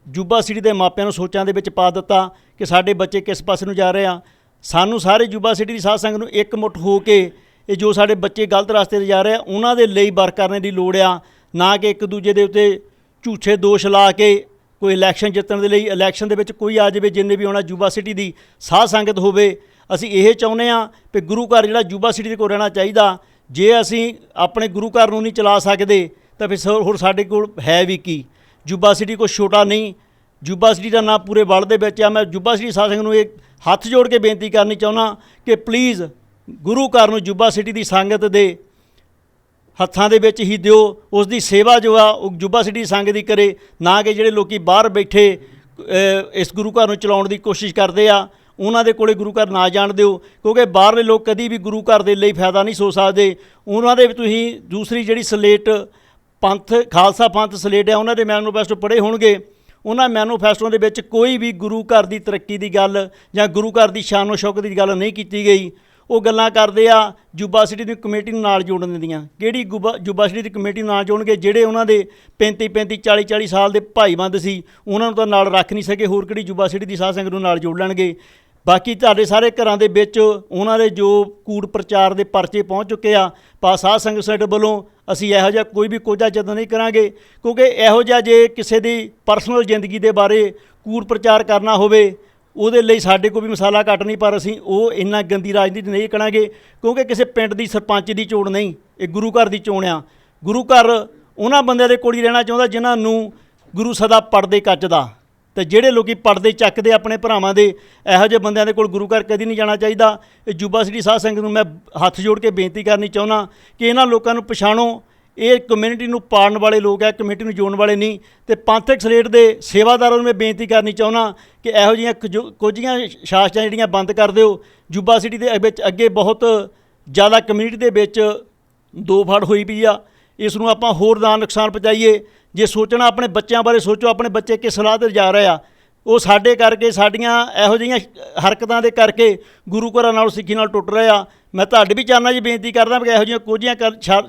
ਜੂਬਾ ਸਿਟੀ ਦੇ ਮਾਪਿਆਂ ਨੂੰ ਸੋਚਾਂ ਦੇ ਵਿੱਚ ਪਾ ਦਿੱਤਾ ਕਿ ਸਾਡੇ ਬੱਚੇ ਕਿਸ ਪਾਸੇ ਨੂੰ ਜਾ ਰਹੇ ਆ। ਸਾਨੂੰ ਸਾਰੇ ਜੂਬਾ ਸਿਟੀ ਦੀ ਸਾਧ ਸੰਗਤ ਨੂੰ ਇਕਮੁੱਠ ਹੋ ਕੇ ਇਹ ਜੋ ਸਾਡੇ ਬੱਚੇ ਗਲਤ ਰਸਤੇ 'ਤੇ ਜਾ ਰਹੇ ਆ ਉਹਨਾਂ ਦੇ ਲਈ ਵਰਕ ਕਰਨ ਦੀ ਲੋੜ ਆ, ਨਾ ਕਿ ਇੱਕ ਦੂਜੇ ਦੇ ਉੱਤੇ ਝੂਠੇ ਦੋਸ਼ ਲਾ ਕੇ ਕੋਈ ਇਲੈਕਸ਼ਨ ਜਿੱਤਣ ਦੇ ਲਈ। ਇਲੈਕਸ਼ਨ ਦੇ ਵਿੱਚ ਕੋਈ ਆ ਜਾਵੇ, ਜਿੰਨੇ ਵੀ ਆਉਣਾ ਜੂਬਾ ਸਿਟੀ ਦੀ ਸਾਧ ਸੰਗਤ ਹੋਵੇ, ਅਸੀਂ ਇਹ ਚਾਹੁੰਦੇ ਹਾਂ ਵੀ ਗੁਰੂ ਘਰ ਜਿਹੜਾ ਯੂਬਾ ਸਿਟੀ ਦੇ ਕੋਲ ਰਹਿਣਾ ਚਾਹੀਦਾ। ਜੇ ਅਸੀਂ ਆਪਣੇ ਗੁਰੂ ਘਰ ਨੂੰ ਨਹੀਂ ਚਲਾ ਸਕਦੇ ਤਾਂ ਫਿਰ ਹੋਰ ਸਾਡੇ ਕੋਲ ਹੈ ਵੀ ਕੀ। ਯੂਬਾ ਸਿਟੀ ਕੋਈ ਛੋਟਾ ਨਹੀਂ, ਯੂਬਾ ਸਿਟੀ ਦਾ ਨਾਂ ਪੂਰੇ ਵਰਲਡ ਦੇ ਵਿੱਚ ਆ। ਮੈਂ ਯੂਬਾ ਸਿਟੀ ਸਾਧ ਸੰਗਤ ਨੂੰ ਇਹ ਹੱਥ ਜੋੜ ਕੇ ਬੇਨਤੀ ਕਰਨੀ ਚਾਹੁੰਦਾ ਕਿ ਪਲੀਜ਼ ਗੁਰੂ ਘਰ ਨੂੰ ਯੂਬਾ ਸਿਟੀ ਦੀ ਸੰਗਤ ਦੇ ਹੱਥਾਂ ਦੇ ਵਿੱਚ ਹੀ ਦਿਓ। ਉਸ ਦੀ ਸੇਵਾ ਜੋ ਆ ਉਹ ਯੂਬਾ ਸਿਟੀ ਸੰਗਤ ਦੀ ਕਰੇ, ਨਾ ਕਿ ਜਿਹੜੇ ਲੋਕੀ ਬਾਹਰ ਬੈਠੇ ਇਸ ਗੁਰੂ ਘਰ ਨੂੰ ਚਲਾਉਣ ਦੀ ਕੋਸ਼ਿਸ਼ ਕਰਦੇ ਆ ਉਹਨਾਂ ਦੇ ਕੋਲੇ ਗੁਰੂ ਘਰ ਨਾ ਜਾਣ ਦਿਓ, ਕਿਉਂਕਿ ਬਾਹਰਲੇ ਲੋਕ ਕਦੀ ਵੀ ਗੁਰੂ ਘਰ ਦੇ ਲਈ ਫਾਇਦਾ ਨਹੀਂ ਸੋਚ ਸਕਦੇ। ਉਹਨਾਂ ਦੇ ਤੁਸੀਂ ਦੂਸਰੀ ਜਿਹੜੀ ਸਲੇਟ ਪੰਥ ਖਾਲਸਾ ਪੰਥ ਸਲੇਟ ਹੈ ਉਹਨਾਂ ਦੇ ਮੈਨੂਫੈਸਟੋ ਪੜ੍ਹੇ ਹੋਣਗੇ। ਉਹਨਾਂ ਮੈਨੂਫੈਸਟੋਆਂ ਦੇ ਵਿੱਚ ਕੋਈ ਵੀ ਗੁਰੂ ਘਰ ਦੀ ਤਰੱਕੀ ਦੀ ਗੱਲ ਜਾਂ ਗੁਰੂ ਘਰ ਦੀ ਸ਼ਾਨੋ ਸ਼ੌਕਤ ਦੀ ਗੱਲ ਨਹੀਂ ਕੀਤੀ ਗਈ। ਉਹ ਗੱਲਾਂ ਕਰਦੇ ਆ ਯੂਬਾ ਸਿਟੀ ਦੀ ਕਮੇਟੀ ਨੂੰ ਨਾਲ ਜੋੜਨ ਦਿੰਦੀਆਂ। ਕਿਹੜੀ ਯੂਬਾ ਸਿਟੀ ਦੀ ਕਮੇਟੀ ਨੂੰ ਨਾਲ ਜੋੜਨਗੇ? ਜਿਹੜੇ ਉਹਨਾਂ ਦੇ 35 40 ਸਾਲ ਦੇ ਭਾਈਬੰਦ ਸੀ ਉਹਨਾਂ ਨੂੰ ਤਾਂ ਨਾਲ ਰੱਖ ਨਹੀਂ ਸਕੇ, ਹੋਰ ਕਿਹੜੀ ਯੂਬਾ ਸਿਟੀ ਦੀ ਸਾਧ ਸੰਗਤ ਨੂੰ ਨਾਲ ਜੋੜ ਲੈਣਗੇ। ਬਾਕੀ ਤੁਹਾਡੇ ਸਾਰੇ ਘਰਾਂ ਦੇ ਵਿੱਚ ਉਹਨਾਂ ਦੇ ਜੋ ਕੂੜ ਪ੍ਰਚਾਰ ਦੇ ਪਰਚੇ ਪਹੁੰਚ ਚੁੱਕੇ ਆ, ਸਾਧ ਸੰਗਤ ਸੈਟ ਵੱਲੋਂ ਅਸੀਂ ਇਹੋ ਜਿਹਾ ਕੋਈ ਵੀ ਕੋਝਾ ਯਤਨ ਨਹੀਂ ਕਰਾਂਗੇ, ਕਿਉਂਕਿ ਇਹੋ ਜਿਹਾ ਜੇ ਕਿਸੇ ਦੀ ਪਰਸਨਲ ਜ਼ਿੰਦਗੀ ਦੇ ਬਾਰੇ ਕੂੜ ਪ੍ਰਚਾਰ ਕਰਨਾ ਹੋਵੇ ਉਹਦੇ ਲਈ ਸਾਡੇ ਕੋਲ ਵੀ ਮਸਾਲਾ ਘੱਟ ਨਹੀਂ, ਪਰ ਅਸੀਂ ਉਹ ਇੰਨਾ ਗੰਦੀ ਰਾਜਨੀਤੀ ਨਹੀਂ ਕਰਾਂਗੇ, ਕਿਉਂਕਿ ਕਿਸੇ ਪਿੰਡ ਦੀ ਸਰਪੰਚ ਦੀ ਚੋਣ ਨਹੀਂ, ਇਹ ਗੁਰੂ ਘਰ ਦੀ ਚੋਣ ਆ। ਗੁਰੂ ਘਰ ਉਹਨਾਂ ਬੰਦਿਆਂ ਦੇ ਕੋਲ ਹੀ ਰਹਿਣਾ ਚਾਹੁੰਦਾ ਜਿਨ੍ਹਾਂ ਨੂੰ ਗੁਰੂ ਸਦਾ ਪੜਦੇ ਕੱਚਦਾ, ਤੇ ਜਿਹੜੇ ਲੋਕੀ ਪੜਦੇ ਚੱਕਦੇ ਆਪਣੇ ਭਰਾਵਾਂ ਦੇ, ਇਹੋ ਜਿਹੇ ਬੰਦਿਆਂ ਦੇ ਕੋਲ ਗੁਰੂ ਘਰ ਕਦੀ ਨਹੀਂ ਜਾਣਾ ਚਾਹੀਦਾ। ਇਹ ਯੂਬਾ ਸਿਟੀ ਸਾਧ ਸੰਗਤ ਨੂੰ ਮੈਂ ਹੱਥ ਜੋੜ ਕੇ ਬੇਨਤੀ ਕਰਨੀ ਚਾਹੁੰਦਾ ਕਿ ਇਹਨਾਂ ਲੋਕਾਂ ਨੂੰ ਪਛਾਣੋ। ਇਹ ਕਮਿਊਨਿਟੀ ਨੂੰ ਪਾੜਨ ਵਾਲੇ ਲੋਕ ਹੈ, ਕਮੇਟੀ ਨੂੰ ਜੋੜਨ ਵਾਲੇ ਨਹੀਂ। ਤੇ ਪੰਥਕ ਸਲੇਟ ਦੇ ਸੇਵਾਦਾਰਾਂ ਨੂੰ ਮੈਂ ਬੇਨਤੀ ਕਰਨੀ ਚਾਹੁੰਦਾ ਕਿ ਇਹੋ ਜਿਹੀਆਂ ਕੁਝੀਆਂ ਸ਼ਾਸਤਰਾਂ ਜਿਹੜੀਆਂ ਬੰਦ ਕਰ ਦਿਓ। ਯੂਬਾ ਸਿਟੀ ਦੇ ਵਿੱਚ ਅੱਗੇ ਬਹੁਤ ਜ਼ਿਆਦਾ ਕਮਿਊਨਿਟੀ ਦੇ ਵਿੱਚ ਦੋ ਫੜ ਹੋਈ ਪਈ ਆ, ਇਸ ਨੂੰ ਆਪਾਂ ਹੋਰ ਦਾ ਨੁਕਸਾਨ ਪਹੁੰਚਾਈਏ। ਜੇ ਸੋਚਣਾ ਆਪਣੇ ਬੱਚਿਆਂ ਬਾਰੇ ਸੋਚੋ, ਆਪਣੇ ਬੱਚੇ ਕਿਸ ਸਲਾਹ 'ਤੇ ਜਾ ਰਹੇ ਆ। ਉਹ ਸਾਡੇ ਕਰਕੇ ਸਾਡੀਆਂ ਇਹੋ ਜਿਹੀਆਂ ਹਰਕਤਾਂ ਦੇ ਕਰਕੇ ਗੁਰੂ ਘਰਾਂ ਨਾਲ ਸਿੱਖੀ ਨਾਲ ਟੁੱਟ ਰਹੇ ਆ। ਮੈਂ ਤੁਹਾਡੇ ਵੀ ਚਰਨਾਂ 'ਚ ਬੇਨਤੀ ਕਰਦਾ ਕਿ ਇਹੋ ਜਿਹੀਆਂ ਕੁਝੀਆਂ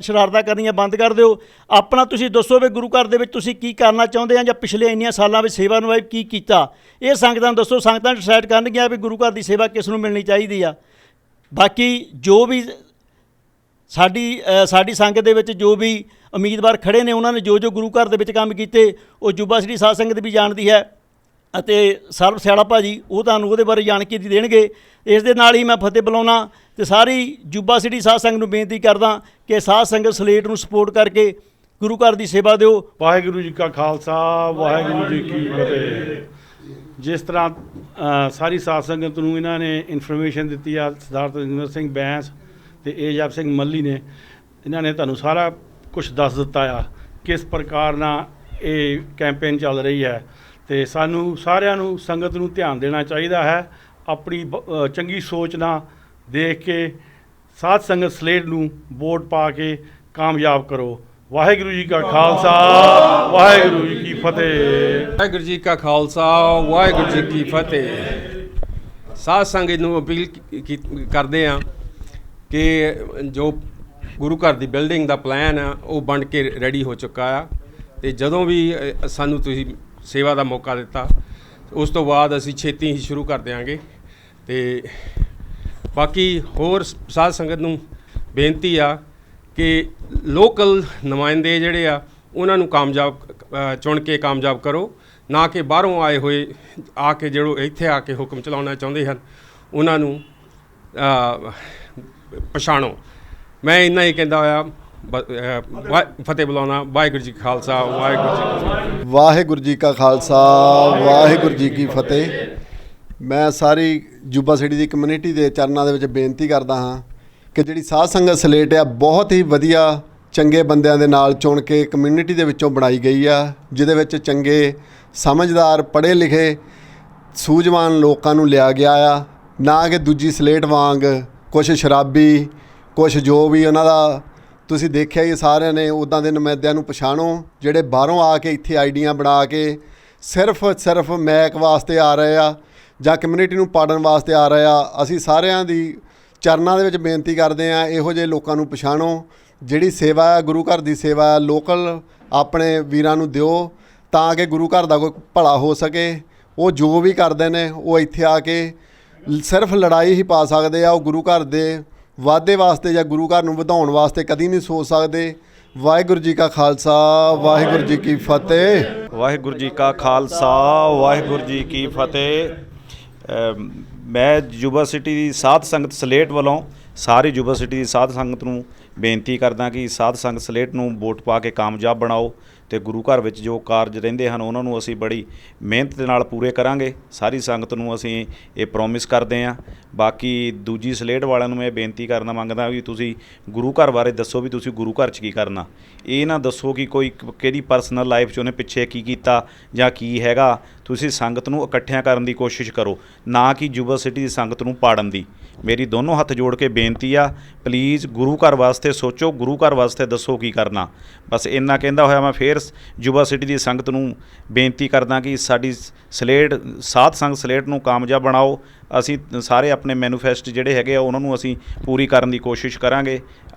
ਸ਼ਰਾਰਤਾਂ ਕਰਨੀਆਂ ਬੰਦ ਕਰ ਦਿਓ। ਆਪਣਾ ਤੁਸੀਂ ਦੱਸੋ ਵੀ ਗੁਰੂ ਘਰ ਦੇ ਵਿੱਚ ਤੁਸੀਂ ਕੀ ਕਰਨਾ ਚਾਹੁੰਦੇ ਆ, ਜਾਂ ਪਿਛਲੇ ਇੰਨੀਆਂ ਸਾਲਾਂ ਵਿੱਚ ਸੇਵਾ ਨਿਭਾਈ ਕੀ ਕੀਤਾ, ਇਹ ਸੰਗਤਾਂ ਨੂੰ ਦੱਸੋ। ਸੰਗਤਾਂ ਡਿਸਾਈਡ ਕਰਨਗੀਆਂ ਵੀ ਗੁਰੂ ਘਰ ਦੀ ਸੇਵਾ ਕਿਸ ਨੂੰ ਮਿਲਣੀ ਚਾਹੀਦੀ ਆ। ਬਾਕੀ ਜੋ ਵੀ ਸਾਡੀ ਸੰਗਤ ਦੇ ਵਿੱਚ ਜੋ ਵੀ ਉਮੀਦਵਾਰ ਖੜ੍ਹੇ ਨੇ ਉਹਨਾਂ ਨੇ ਜੋ ਗੁਰੂ ਘਰ ਦੇ ਵਿੱਚ ਕੰਮ ਕੀਤੇ ਉਹ ਯੂਬਾ ਸਿਟੀ ਸਾਧ ਸੰਗਤ ਵੀ ਜਾਣਦੀ ਹੈ, ਅਤੇ ਸਰਬ ਸਿਆਲਾ ਭਾਜੀ ਉਹ ਤੁਹਾਨੂੰ ਉਹਦੇ ਬਾਰੇ ਜਾਣਕਾਰੀ ਦੇਣਗੇ। ਇਸ ਦੇ ਨਾਲ ਹੀ ਮੈਂ ਫਤਿਹ ਬੁਲਾਉਣਾ ਤੇ ਸਾਰੀ ਯੂਬਾ ਸਿਟੀ ਸਾਧ ਸੰਗਤ ਨੂੰ ਬੇਨਤੀ ਕਰਦਾ ਕਿ ਸਾਧ ਸੰਗਤ ਸਲੇਟ ਨੂੰ ਸਪੋਰਟ ਕਰਕੇ ਗੁਰੂ ਘਰ ਦੀ ਸੇਵਾ ਦਿਓ। ਵਾਹਿਗੁਰੂ ਜੀ ਕਾ ਖਾਲਸਾ, ਵਾਹਿਗੁਰੂ ਜੀ ਕੀ ਫਤਿਹ। ਜਿਸ ਤਰ੍ਹਾਂ ਸਾਰੀ ਸਾਧ ਸੰਗਤ ਨੂੰ ਇਹਨਾਂ ਨੇ ਇਨਫੋਰਮੇਸ਼ਨ ਦਿੱਤੀ ਆ, ਸਰਦਾਰ ਤਜਿੰਦਰ ਸਿੰਘ ਬੈਂਸ ਤੇ ਏਜਾਬ ਸਿੰਘ ਮੱਲੀ ਨੇ, ਇਹਨਾਂ ਨੇ ਤੁਹਾਨੂੰ ਸਾਰਾ ਕੁਝ ਦੱਸ ਦਿੱਤਾ ਆ ਕਿਸ ਪ੍ਰਕਾਰ ਨਾਲ ਇਹ ਕੈਂਪੇਨ ਚੱਲ ਰਹੀ ਹੈ। ਤੇ ਸਾਨੂੰ ਸਾਰਿਆਂ ਨੂੰ ਸੰਗਤ ਨੂੰ ਧਿਆਨ ਦੇਣਾ ਚਾਹੀਦਾ ਹੈ, ਆਪਣੀ ਚੰਗੀ ਸੋਚ ਨਾਲ ਦੇਖ ਕੇ ਸਾਧ ਸੰਗਤ ਸਲੇਟ ਨੂੰ ਵੋਟ ਪਾ ਕੇ ਕਾਮਯਾਬ ਕਰੋ। ਵਾਹਿਗੁਰੂ ਜੀ ਕਾ ਖਾਲਸਾ, ਵਾਹਿਗੁਰੂ ਜੀ ਕੀ ਫਤਿਹ। ਵਾਹਿਗੁਰੂ ਜੀ ਕਾ ਖਾਲਸਾ, ਵਾਹਿਗੁਰੂ ਜੀ ਕੀ ਫਤਿਹ। ਸਾਧ ਸੰਗਤ ਨੂੰ ਅਪੀਲ ਕਰਦੇ ਹਾਂ ਕਿ ਜੋ ਗੁਰੂ ਘਰ ਦੀ ਬਿਲਡਿੰਗ ਦਾ ਪਲਾਨ ਆ ਉਹ ਬਣ ਕੇ ਰੈਡੀ ਹੋ ਚੁੱਕਾ ਆ, ਤੇ ਜਦੋਂ ਵੀ ਸਾਨੂੰ ਤੁਸੀਂ ਸੇਵਾ ਦਾ ਮੌਕਾ ਦਿੱਤਾ ਉਸ ਤੋਂ ਬਾਅਦ ਅਸੀਂ ਛੇਤੀ ਹੀ ਸ਼ੁਰੂ ਕਰ ਦਿਆਂਗੇ। ਤੇ ਬਾਕੀ ਹੋਰ ਸਾਧ ਸੰਗਤ ਨੂੰ ਬੇਨਤੀ ਆ ਕਿ ਲੋਕਲ ਨੁਮਾਇੰਦੇ ਜਿਹੜੇ ਆ ਉਹਨਾਂ ਨੂੰ ਚੁਣ ਕੇ ਕਾਮਯਾਬ ਕਰੋ, ਨਾ ਕਿ ਬਾਹਰੋਂ ਆਏ ਹੋਏ ਆ ਕੇ ਜਿਹੜੇ ਇੱਥੇ ਆ ਕੇ ਹੁਕਮ ਚਲਾਉਣਾ ਚਾਹੁੰਦੇ ਹਨ ਉਹਨਾਂ ਨੂੰ ਪਛਾਣੋ। ਮੈਂ ਇੰਨਾ ਹੀ ਕਹਿੰਦਾ ਹੋਇਆ ਫਤਿਹ ਬੁਲਾਉਣਾ। ਵਾਹਿਗੁਰੂ ਜੀ ਕਾ ਖਾਲਸਾ, ਵਾਹਿਗੁਰੂ ਜੀ ਕੀ ਫਤਿਹ। ਵਾਹਿਗੁਰੂ ਜੀ ਕਾ ਖਾਲਸਾ, ਵਾਹਿਗੁਰੂ ਜੀ ਕੀ ਫਤਿਹ। ਮੈਂ ਸਾਰੀ ਯੂਬਾ ਸਿਟੀ ਦੀ ਕਮਿਊਨਿਟੀ ਦੇ ਚਰਨਾਂ ਦੇ ਵਿੱਚ ਬੇਨਤੀ ਕਰਦਾ ਹਾਂ ਕਿ ਜਿਹੜੀ ਸਾਧ ਸੰਗਤ ਸਲੇਟ ਆ ਬਹੁਤ ਹੀ ਵਧੀਆ ਚੰਗੇ ਬੰਦਿਆਂ ਦੇ ਨਾਲ ਚੁਣ ਕੇ ਕਮਿਊਨਿਟੀ ਦੇ ਵਿੱਚੋਂ ਬਣਾਈ ਗਈ ਆ, ਜਿਹਦੇ ਵਿੱਚ ਚੰਗੇ ਸਮਝਦਾਰ ਪੜ੍ਹੇ ਲਿਖੇ ਸੂਝਵਾਨ ਲੋਕਾਂ ਨੂੰ ਲਿਆ ਗਿਆ ਆ, ਨਾ ਕਿ ਦੂਜੀ ਸਲੇਟ ਵਾਂਗ ਕੁਛ ਸ਼ਰਾਬੀ ਕੁਛ ਜੋ ਵੀ ਉਹਨਾਂ ਦਾ ਤੁਸੀਂ ਦੇਖਿਆ ਹੀ ਸਾਰਿਆਂ ਨੇ। ਉੱਦਾਂ ਦੇ ਨੁਮਾਇੰਦਿਆਂ ਨੂੰ ਪਛਾਣੋ ਜਿਹੜੇ ਬਾਹਰੋਂ ਆ ਕੇ ਇੱਥੇ ਆਈਡੀਆਂ ਬਣਾ ਕੇ ਸਿਰਫ ਮੈਕ ਵਾਸਤੇ ਆ ਰਹੇ ਆ ਜਾਂ ਕਮਿਊਨਿਟੀ ਨੂੰ ਪਾੜਨ ਵਾਸਤੇ ਆ ਰਹੇ ਆ। ਅਸੀਂ ਸਾਰਿਆਂ ਦੀ ਚਰਨਾਂ ਦੇ ਵਿੱਚ ਬੇਨਤੀ ਕਰਦੇ ਹਾਂ ਇਹੋ ਜਿਹੇ ਲੋਕਾਂ ਨੂੰ ਪਛਾਣੋ। ਜਿਹੜੀ ਸੇਵਾ ਹੈ ਗੁਰੂ ਘਰ ਦੀ ਸੇਵਾ ਹੈ, ਲੋਕਲ ਆਪਣੇ ਵੀਰਾਂ ਨੂੰ ਦਿਓ ਤਾਂ ਕਿ ਗੁਰੂ ਘਰ ਦਾ ਕੋਈ ਭਲਾ ਹੋ ਸਕੇ। ਉਹ ਜੋ ਵੀ ਕਰਦੇ ਨੇ ਉਹ ਇੱਥੇ ਆ ਕੇ ਸਿਰਫ ਲੜਾਈ ਹੀ ਪਾ ਸਕਦੇ ਆ, ਉਹ ਗੁਰੂ ਘਰ ਦੇ ਵਾਧੇ ਵਾਸਤੇ ਜਾਂ ਗੁਰੂ ਘਰ ਨੂੰ ਵਧਾਉਣ ਵਾਸਤੇ ਕਦੀ ਨਹੀਂ ਸੋਚ ਸਕਦੇ। ਵਾਹਿਗੁਰੂ ਜੀ ਕਾ ਖਾਲਸਾ, ਵਾਹਿਗੁਰੂ ਜੀ ਕੀ ਫਤਿਹ। ਵਾਹਿਗੁਰੂ ਜੀ ਕਾ ਖਾਲਸਾ, ਵਾਹਿਗੁਰੂ ਜੀ ਕੀ ਫਤਿਹ। ਮੈਂ ਯੁਵਾ ਸਿਟੀ ਦੀ ਸਾਧ ਸੰਗਤ ਸਲੇਟ ਵੱਲੋਂ ਸਾਰੀ ਯੁਵਾ ਸਿਟੀ ਦੀ ਸਾਧ ਸੰਗਤ ਨੂੰ ਬੇਨਤੀ ਕਰਦਾ ਕਿ ਸਾਧ ਸੰਗਤ ਸਲੇਟ ਨੂੰ ਵੋਟ ਪਾ ਕੇ ਕਾਮਯਾਬ ਬਣਾਓ ਤੇ ਗੁਰੂ ਘਰ ਵਿੱਚ ਜੋ ਕਾਰਜ ਰਹਿੰਦੇ ਹਨ ਉਹਨਾਂ ਨੂੰ ਅਸੀਂ ਬੜੀ ਮਿਹਨਤ ਦੇ ਨਾਲ ਪੂਰੇ ਕਰਾਂਗੇ। ਸਾਰੀ ਸੰਗਤ ਨੂੰ ਅਸੀਂ ਇਹ ਪ੍ਰੋਮਿਸ ਕਰਦੇ ਹਾਂ। ਬਾਕੀ ਦੂਜੀ ਸਲੇਟ ਵਾਲਿਆਂ ਨੂੰ ਮੈਂ ਬੇਨਤੀ ਕਰਨਾ ਮੰਗਦਾ ਵੀ ਤੁਸੀਂ ਗੁਰੂ ਘਰ ਬਾਰੇ ਦੱਸੋ ਵੀ ਤੁਸੀਂ ਗੁਰੂ ਘਰ 'ਚ ਕੀ ਕਰਨਾ। ਇਹ ਨਾ ਦੱਸੋ ਕਿ ਕੋਈ ਕਿਹੜੀ ਪਰਸਨਲ ਲਾਈਫ 'ਚ ਉਹਨੇ ਪਿੱਛੇ ਕੀ ਕੀਤਾ ਜਾਂ ਕੀ ਹੈਗਾ। ਤੁਸੀਂ ਸੰਗਤ ਨੂੰ ਇਕੱਠਿਆਂ ਕਰਨ ਦੀ ਕੋਸ਼ਿਸ਼ ਕਰੋ, ਨਾ ਕਿ ਯੁਵਾ ਸਿਟੀ ਦੀ ਸੰਗਤ ਨੂੰ ਪਾੜਨ ਦੀ। ਮੇਰੀ ਦੋਨੋਂ ਹੱਥ ਜੋੜ ਕੇ ਬੇਨਤੀ ਆ, ਪਲੀਜ਼ ਗੁਰੂ ਘਰ ਵਾਸਤੇ ਸੋਚੋ, ਗੁਰੂ ਘਰ ਵਾਸਤੇ ਦੱਸੋ ਕੀ ਕਰਨਾ। ਬਸ ਇੰਨਾ ਕਹਿੰਦਾ ਹੋਇਆ ਮੈਂ ਫੇਰ ਯੁਵਾ ਸਿਟੀ ਦੀ ਸੰਗਤ ਨੂੰ ਬੇਨਤੀ ਕਰਦਾ ਕਿ ਸਾਡੀ ਸਲੇਟ ਸਾਧ ਸੰਗਤ ਸਲੇਟ ਨੂੰ ਕਾਮਯਾਬ ਬਣਾਓ। ਅਸੀਂ ਸਾਰੇ ਆਪਣੇ ਮੈਨੀਫੈਸਟ ਜਿਹੜੇ ਹੈਗੇ ਆ ਉਹਨਾਂ ਨੂੰ ਅਸੀਂ ਪੂਰੀ ਕਰਨ ਦੀ ਕੋਸ਼ਿਸ਼ ਕਰਾਂਗੇ।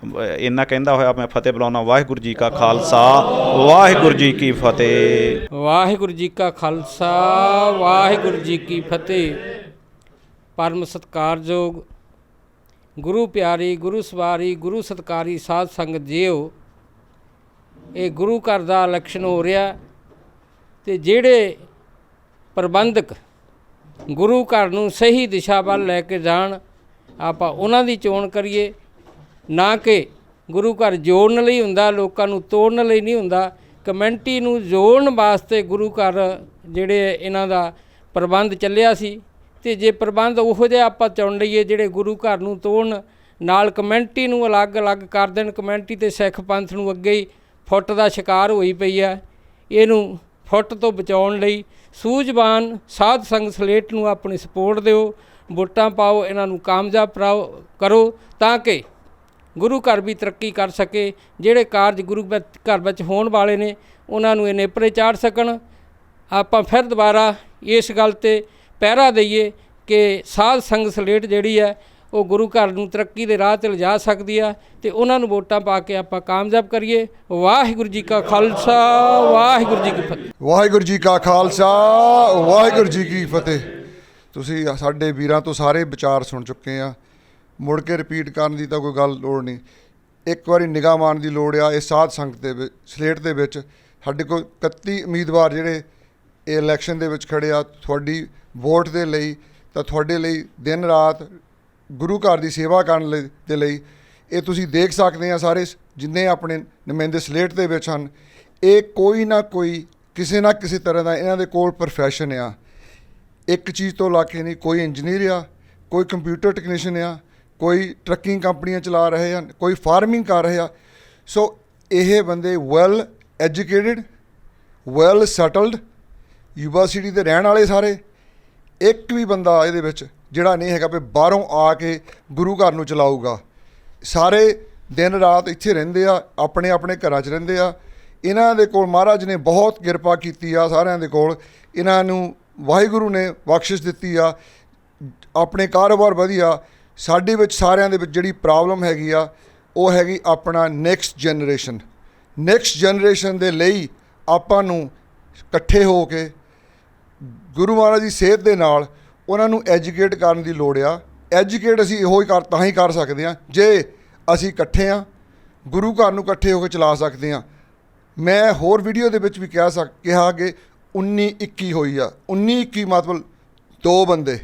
ਇੰਨਾ ਕਹਿੰਦਾ ਹੋਇਆ ਮੈਂ ਫਤਿਹ ਬੁਲਾਉਣਾ। ਵਾਹਿਗੁਰੂ ਜੀ ਕਾ ਖਾਲਸਾ, ਵਾਹਿਗੁਰੂ ਜੀ ਕੀ ਫਤਿਹ। ਵਾਹਿਗੁਰੂ ਜੀ ਕਾ ਖਾਲਸਾ, ਵਾਹਿਗੁਰੂ ਜੀ ਕੀ ਫਤਿਹ। ਪਰਮ ਸਤਿਕਾਰਯੋਗ ਗੁਰੂ ਪਿਆਰੀ, ਗੁਰੂ ਸਵਾਰੀ, ਗੁਰੂ ਸਤਿਕਾਰੀ ਸਾਧ ਸੰਗਤ ਜੀਓ, ਇਹ ਗੁਰੂ ਘਰ ਦਾ ਇਲੈਕਸ਼ਨ ਹੋ ਰਿਹਾ ਤੇ ਜਿਹੜੇ ਪ੍ਰਬੰਧਕ ਗੁਰੂ ਘਰ ਨੂੰ ਸਹੀ ਦਿਸ਼ਾ ਵੱਲ ਲੈ ਕੇ ਜਾਣ, ਆਪਾਂ ਉਹਨਾਂ ਦੀ ਚੋਣ ਕਰੀਏ, ਨਾ ਕਿ ਗੁਰੂ ਘਰ ਜੋੜਨ ਲਈ ਹੁੰਦਾ, ਲੋਕਾਂ ਨੂੰ ਤੋੜਨ ਲਈ ਨਹੀਂ ਹੁੰਦਾ। ਕਮਿਊਨਿਟੀ ਨੂੰ ਜੋੜਨ ਵਾਸਤੇ ਗੁਰੂ ਘਰ ਜਿਹੜੇ ਇਹਨਾਂ ਦਾ ਪ੍ਰਬੰਧ ਚੱਲਿਆ ਸੀ, ਤੇ ਜੇ ਪ੍ਰਬੰਧ ਉਹੋ ਜਿਹਾ ਆਪਾਂ ਚੁਣ ਲਈਏ ਜਿਹੜੇ ਗੁਰੂ ਘਰ ਨੂੰ ਤੋੜਨ, ਨਾਲ ਕਮਿਊਨਿਟੀ ਨੂੰ ਅਲੱਗ-ਅਲੱਗ ਕਰ ਦੇਣ, ਕਮਿਊਨਿਟੀ ਤੇ ਸਿੱਖ ਪੰਥ ਨੂੰ ਅੱਗੇ ਹੀ ਫੁੱਟ ਦਾ ਸ਼ਿਕਾਰ ਹੋਈ ਪਈ ਆ। ਇਹਨੂੰ ਫੁੱਟ ਤੋਂ ਬਚਾਉਣ ਲਈ ਸੂਝਵਾਨ ਸਾਧ ਸੰਗਤ ਸਲੇਟ ਨੂੰ ਆਪਣੀ ਸਪੋਰਟ ਦਿਓ, ਵੋਟਾਂ ਪਾਓ, ਇਹਨਾਂ ਨੂੰ ਕਾਮਯਾਬ ਕਰੋ ਤਾਂ ਕਿ ਗੁਰੂ ਘਰ ਵੀ ਤਰੱਕੀ ਕਰ ਸਕੇ। ਜਿਹੜੇ ਕਾਰਜ ਗੁਰੂ ਘਰ ਵਿੱਚ ਹੋਣ ਵਾਲੇ ਨੇ ਉਹਨਾਂ ਨੂੰ ਇਹ ਨੇਪਰੇ ਚਾੜ ਸਕਣ। ਆਪਾਂ ਫਿਰ ਦੁਬਾਰਾ ਇਸ ਗੱਲ 'ਤੇ ਪਹਿਰਾ ਦਈਏ ਕਿ ਸਾਧ ਸੰਗਤ ਸਲੇਟ ਜਿਹੜੀ ਹੈ ਉਹ ਗੁਰੂ ਘਰ ਨੂੰ ਤਰੱਕੀ ਦੇ ਰਾਹ 'ਤੇ ਲਿਜਾ ਸਕਦੀ ਆ, ਤੇ ਉਹਨਾਂ ਨੂੰ ਵੋਟਾਂ ਪਾ ਕੇ ਆਪਾਂ ਕਾਮਯਾਬ ਕਰੀਏ। ਵਾਹਿਗੁਰੂ ਜੀ ਕਾ ਖਾਲਸਾ, ਵਾਹਿਗੁਰੂ ਜੀ ਕੀ ਫਤਿਹ। ਵਾਹਿਗੁਰੂ ਜੀ ਕਾ ਖਾਲਸਾ, ਵਾਹਿਗੁਰੂ ਜੀ ਕੀ ਫਤਿਹ। ਤੁਸੀਂ ਸਾਡੇ ਵੀਰਾਂ ਤੋਂ ਸਾਰੇ ਵਿਚਾਰ ਸੁਣ ਚੁੱਕੇ ਆ, ਮੁੜ ਕੇ ਰਿਪੀਟ ਕਰਨ ਦੀ ਤਾਂ ਕੋਈ ਗੱਲ ਲੋੜ ਨਹੀਂ। ਇੱਕ ਵਾਰੀ ਨਿਗਾਹ ਮਾਰਨ ਦੀ ਲੋੜ ਆ। ਇਹ ਸਾਧ ਸੰਗਤ ਦੇ ਵਿੱਚ ਸਲੇਟ ਦੇ ਵਿੱਚ ਸਾਡੇ ਕੋਲ 31 ਉਮੀਦਵਾਰ ਜਿਹੜੇ ਇਹ ਇਲੈਕਸ਼ਨ ਦੇ ਵਿੱਚ ਖੜੇ ਆ ਤੁਹਾਡੀ ਵੋਟ ਦੇ ਲਈ, ਤਾਂ ਤੁਹਾਡੇ ਲਈ ਦਿਨ ਰਾਤ ਗੁਰੂ ਘਰ ਦੀ ਸੇਵਾ ਕਰਨ ਲਈ ਦੇ ਲਈ ਇਹ ਤੁਸੀਂ ਦੇਖ ਸਕਦੇ ਆ। ਸਾਰੇ ਜਿੰਨੇ ਆਪਣੇ ਨੁਮਾਇੰਦੇ ਸਲੇਟ ਦੇ ਵਿੱਚ ਹਨ, ਇਹ ਕੋਈ ਨਾ ਕੋਈ ਕਿਸੇ ਨਾ ਕਿਸੇ ਤਰ੍ਹਾਂ ਦਾ ਇਹਨਾਂ ਦੇ ਕੋਲ ਪ੍ਰੋਫੈਸ਼ਨ ਆ। ਇੱਕ ਚੀਜ਼ ਤੋਂ ਲਾ ਕੇ ਨਹੀਂ, ਕੋਈ ਇੰਜੀਨੀਅਰ ਆ, ਕੋਈ ਕੰਪਿਊਟਰ ਟੈਕਨੀਸ਼ੀਅਨ ਆ, ਕੋਈ ਟਰੱਕਿੰਗ ਕੰਪਨੀਆਂ ਚਲਾ ਰਹੇ ਹਨ, ਕੋਈ ਫਾਰਮਿੰਗ ਕਰ ਰਹੇ ਆ। ਸੋ ਇਹ ਬੰਦੇ well educated, well settled, Yuba city ਦੇ ਰਹਿਣ ਵਾਲੇ ਸਾਰੇ। ਇੱਕ ਵੀ ਬੰਦਾ ਇਹਦੇ ਵਿੱਚ ਜਿਹੜਾ ਨਹੀਂ ਹੈਗਾ ਵੀ ਬਾਹਰੋਂ ਆ ਕੇ ਗੁਰੂ ਘਰ ਨੂੰ ਚਲਾਊਗਾ। ਸਾਰੇ ਦਿਨ ਰਾਤ ਇੱਥੇ ਰਹਿੰਦੇ ਆ, ਆਪਣੇ ਆਪਣੇ ਘਰਾਂ 'ਚ ਰਹਿੰਦੇ ਆ। ਇਹਨਾਂ ਦੇ ਕੋਲ ਮਹਾਰਾਜ ਨੇ ਬਹੁਤ ਕਿਰਪਾ ਕੀਤੀ ਆ ਸਾਰਿਆਂ ਦੇ ਕੋਲ। ਇਹਨਾਂ ਨੂੰ ਵਾਹਿਗੁਰੂ ਨੇ ਬਖਸ਼ਿਸ਼ ਦਿੱਤੀ ਆ, ਆਪਣੇ ਕਾਰੋਬਾਰ ਵਧੀਆ। ਸਾਡੇ ਵਿੱਚ ਸਾਰਿਆਂ ਦੇ ਵਿੱਚ ਜਿਹੜੀ ਪ੍ਰੋਬਲਮ ਹੈਗੀ ਆ ਉਹ ਹੈਗੀ ਆਪਣਾ ਨੈਕਸਟ ਜਨਰੇਸ਼ਨ ਦੇ ਲਈ ਆਪਾਂ ਨੂੰ ਇਕੱਠੇ ਹੋ ਕੇ ਗੁਰੂ ਮਹਾਰਾਜ ਦੀ ਸੇਧ ਦੇ ਨਾਲ ਉਹਨਾਂ ਨੂੰ ਐਜੂਕੇਟ ਕਰਨ ਦੀ ਲੋੜ ਆ। ਐਜੂਕੇਟ ਅਸੀਂ ਇਹੋ ਹੀ ਤਾਂ ਹੀ ਕਰ ਸਕਦੇ ਹਾਂ ਜੇ ਅਸੀਂ ਇਕੱਠੇ ਹਾਂ, ਗੁਰੂ ਘਰ ਨੂੰ ਇਕੱਠੇ ਹੋ ਕੇ ਚਲਾ ਸਕਦੇ ਹਾਂ। ਮੈਂ ਹੋਰ ਵੀਡੀਓ ਦੇ ਵਿੱਚ ਵੀ ਕਿਹਾ ਕਿ 19-21 ਹੋਈ ਆ। 19-21 ਮਤਲਬ 2 ਬੰਦੇ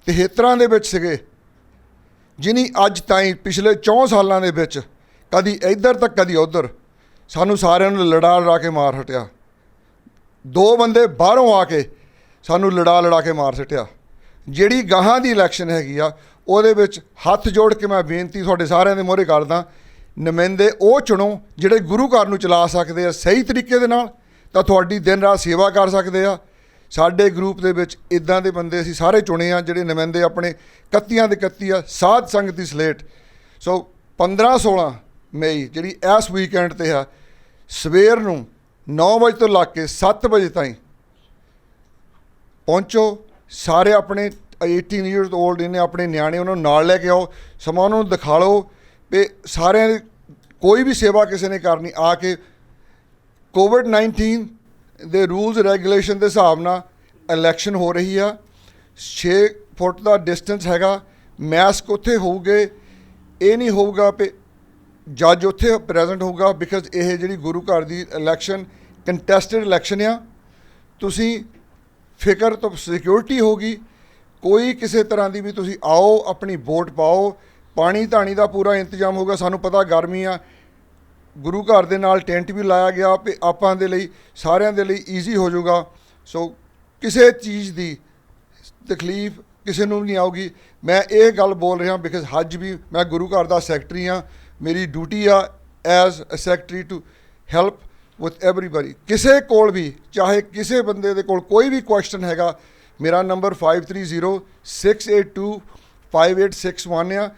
73 ਦੇ ਵਿੱਚ ਸੀਗੇ, ਜਿਨੀ ਅੱਜ ਤਾਈਂ ਪਿਛਲੇ 4 ਸਾਲਾਂ ਦੇ ਵਿੱਚ ਕਦੀ ਇੱਧਰ ਤਾਂ ਕਦੀ ਉੱਧਰ ਸਾਨੂੰ ਸਾਰਿਆਂ ਨੂੰ ਲੜਾ ਕੇ ਮਾਰ ਹਟਿਆ। 2 ਬੰਦੇ ਬਾਹਰੋਂ ਆ ਕੇ ਸਾਨੂੰ ਲੜਾ ਕੇ ਮਾਰ ਸਟਿਆ। ਜਿਹੜੀ ਗਾਹਾਂ ਦੀ ਇਲੈਕਸ਼ਨ ਹੈਗੀ ਆ ਉਹਦੇ ਵਿੱਚ ਹੱਥ ਜੋੜ ਕੇ ਮੈਂ ਬੇਨਤੀ ਤੁਹਾਡੇ ਸਾਰਿਆਂ ਦੇ ਮੂਹਰੇ ਕਰਦਾ, ਨੁਮਾਇੰਦੇ ਉਹ ਚੁਣੋ ਜਿਹੜੇ ਗੁਰੂ ਘਰ ਨੂੰ ਚਲਾ ਸਕਦੇ ਆ ਸਹੀ ਤਰੀਕੇ ਦੇ ਨਾਲ, ਤਾਂ ਤੁਹਾਡੀ ਦਿਨ ਰਾਤ ਸੇਵਾ ਕਰ ਸਕਦੇ ਆ। ਸਾਡੇ ਗਰੁੱਪ ਦੇ ਵਿੱਚ ਇੱਦਾਂ ਦੇ ਬੰਦੇ ਅਸੀਂ ਸਾਰੇ ਚੁਣੇ ਆ ਜਿਹੜੇ ਨੁਮਾਇੰਦੇ ਆਪਣੇ 31 ਦੇ 31 ਆ ਸਾਧ ਸੰਗਤ ਦੀ ਸਲੇਟ। ਸੋ 15-16 ਮਈ ਜਿਹੜੀ ਇਸ ਵੀਕਐਂਡ 'ਤੇ ਆ, ਸਵੇਰ ਨੂੰ 9 ਵਜੇ ਤੋਂ ਲੱਗ ਕੇ 7 ਵਜੇ ਤਾਈਂ ਪਹੁੰਚੋ। ਸਾਰੇ ਆਪਣੇ 18 ਈਅਰਸ ਓਲਡ ਇਹਨੇ ਆਪਣੇ ਨਿਆਣੇ ਉਹਨਾਂ ਨੂੰ ਨਾਲ ਲੈ ਕੇ ਆਓ, ਸਮਾਂ ਉਹਨਾਂ ਨੂੰ ਦਿਖਾ ਲਓ ਵੀ ਸਾਰਿਆਂ ਦੀ ਕੋਈ ਵੀ ਸੇਵਾ ਕਿਸੇ ਨੇ ਕਰਨੀ ਆ ਕੇ। ਕੋਵਿਡ-19 ਦੇ ਰੂਲਸ ਰੈਗੂਲੇਸ਼ਨ ਦੇ ਹਿਸਾਬ ਨਾਲ ਇਲੈਕਸ਼ਨ ਹੋ ਰਹੀ ਆ। 6 ਫੁੱਟ ਦਾ ਡਿਸਟੈਂਸ ਹੈਗਾ, ਮਾਸਕ ਉੱਥੇ ਹੋਊਗੇ। ਇਹ ਨਹੀਂ ਹੋਊਗਾ ਵੀ ਜੱਜ ਉੱਥੇ ਪ੍ਰੈਜ਼ੈਂਟ ਹੋਊਗਾ, ਬਿਕਾਜ਼ ਇਹ ਜਿਹੜੀ ਗੁਰੂ ਘਰ ਦੀ ਇਲੈਕਸ਼ਨ ਕੰਟੈਸਟਡ ਇਲੈਕਸ਼ਨ ਆ। ਤੁਸੀਂ ਫਿਕਰ ਤੋਂ ਸਿਕਿਉਰਿਟੀ ਹੋਗੀ, ਕੋਈ ਕਿਸੇ ਤਰ੍ਹਾਂ ਦੀ ਵੀ ਤੁਸੀਂ ਆਓ, ਆਪਣੀ ਵੋਟ ਪਾਓ। ਪਾਣੀ ਧਾਣੀ ਦਾ ਪੂਰਾ ਇੰਤਜ਼ਾਮ ਹੋਊਗਾ। ਸਾਨੂੰ ਪਤਾ ਗਰਮੀ ਆ, ਗੁਰੂ ਘਰ ਦੇ ਨਾਲ ਟੈਂਟ ਵੀ ਲਾਇਆ ਗਿਆ ਵੀ ਆਪਾਂ ਦੇ ਲਈ, ਸਾਰਿਆਂ ਦੇ ਲਈ ਈਜ਼ੀ ਹੋ ਜਾਊਗਾ। ਸੋ ਕਿਸੇ ਚੀਜ਼ ਦੀ ਤਕਲੀਫ ਕਿਸੇ ਨੂੰ ਨਹੀਂ ਆਊਗੀ। ਮੈਂ ਇਹ ਗੱਲ ਬੋਲ ਰਿਹਾ ਬਿਕਾਜ਼ ਅੱਜ ਵੀ ਮੈਂ ਗੁਰੂ ਘਰ ਦਾ ਸੈਕਟਰੀ ਹਾਂ। ਮੇਰੀ ਡਿਊਟੀ ਆ as a secretary to help with everybody. ਕਿਸੇ ਕੋਲ ਵੀ, ਚਾਹੇ ਕਿਸੇ ਬੰਦੇ ਦੇ ਕੋਲ ਕੋਈ ਵੀ ਕੁਐਸਚਨ ਹੈਗਾ, ਮੇਰਾ ਨੰਬਰ 5306825861 ਆ।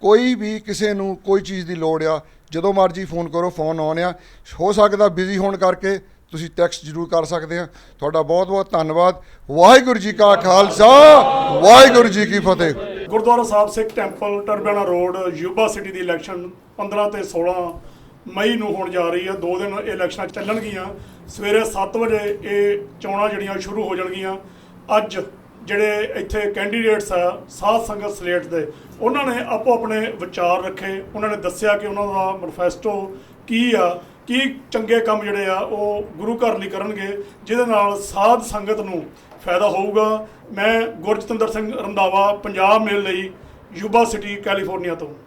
ਕੋਈ ਵੀ ਕਿਸੇ ਨੂੰ ਕੋਈ ਚੀਜ਼ ਦੀ ਲੋੜ ਆ, ਜਦੋਂ ਮਰਜ਼ੀ ਫੋਨ ਕਰੋ, ਫੋਨ ਆਨ ਆ। ਹੋ ਸਕਦਾ ਬਿਜ਼ੀ ਹੋਣ ਕਰਕੇ ਤੁਸੀਂ ਟੈਕਸਟ ਜ਼ਰੂਰ ਕਰ ਸਕਦੇ ਆ। ਤੁਹਾਡਾ ਬਹੁਤ ਬਹੁਤ ਧੰਨਵਾਦ। ਵਾਹਿਗੁਰੂ ਜੀ ਕਾ ਖਾਲਸਾ, ਵਾਹਿਗੁਰੂ ਜੀ ਕੀ ਫਤਿਹ। ਗੁਰਦੁਆਰਾ ਸਾਹਿਬ ਸਿੱਖ ਟੈਂਪਲ ਟਰਬਿਆਣਾ ਰੋਡ ਯੂਬਾ ਸਿਟੀ ਦੀ ਇਲੈਕਸ਼ਨ 15 ਤੇ 16 ਮਈ ਨੂੰ ਹੋਣ ਜਾ ਰਹੀ ਹੈ। 2 ਦਿਨ ਇਲੈਕਸ਼ਨਾਂ ਚੱਲਣਗੀਆਂ। ਸਵੇਰੇ 7 ਵਜੇ ਇਹ ਚੋਣਾਂ ਜਿਹੜੀਆਂ ਸ਼ੁਰੂ ਹੋ ਜਾਣਗੀਆਂ। ਅੱਜ ਜਿਹੜੇ ਇੱਥੇ ਕੈਂਡੀਡੇਟਸ ਆ ਸਾਧ ਸੰਗਤ ਸਲੇਟ ਦੇ, ਉਹਨਾਂ ਨੇ ਆਪੋ ਆਪਣੇ ਵਿਚਾਰ ਰੱਖੇ। ਉਹਨਾਂ ਨੇ ਦੱਸਿਆ ਕਿ ਉਹਨਾਂ ਦਾ ਮੈਨੀਫੈਸਟੋ ਕੀ ਆ, ਕੀ ਚੰਗੇ ਕੰਮ ਜਿਹੜੇ ਆ ਉਹ ਗੁਰੂ ਘਰ ਲਈ ਕਰਨਗੇ, ਜਿਹਦੇ ਨਾਲ ਸਾਧ ਸੰਗਤ ਨੂੰ ਫਾਇਦਾ ਹੋਊਗਾ। ਮੈਂ ਗੁਰਜਤਿੰਦਰ ਸਿੰਘ ਰੰਧਾਵਾ, ਪੰਜਾਬ ਮੇਲ ਲਈ, ਯੂਬਾ ਸਿਟੀ, ਕੈਲੀਫੋਰਨੀਆ ਤੋਂ।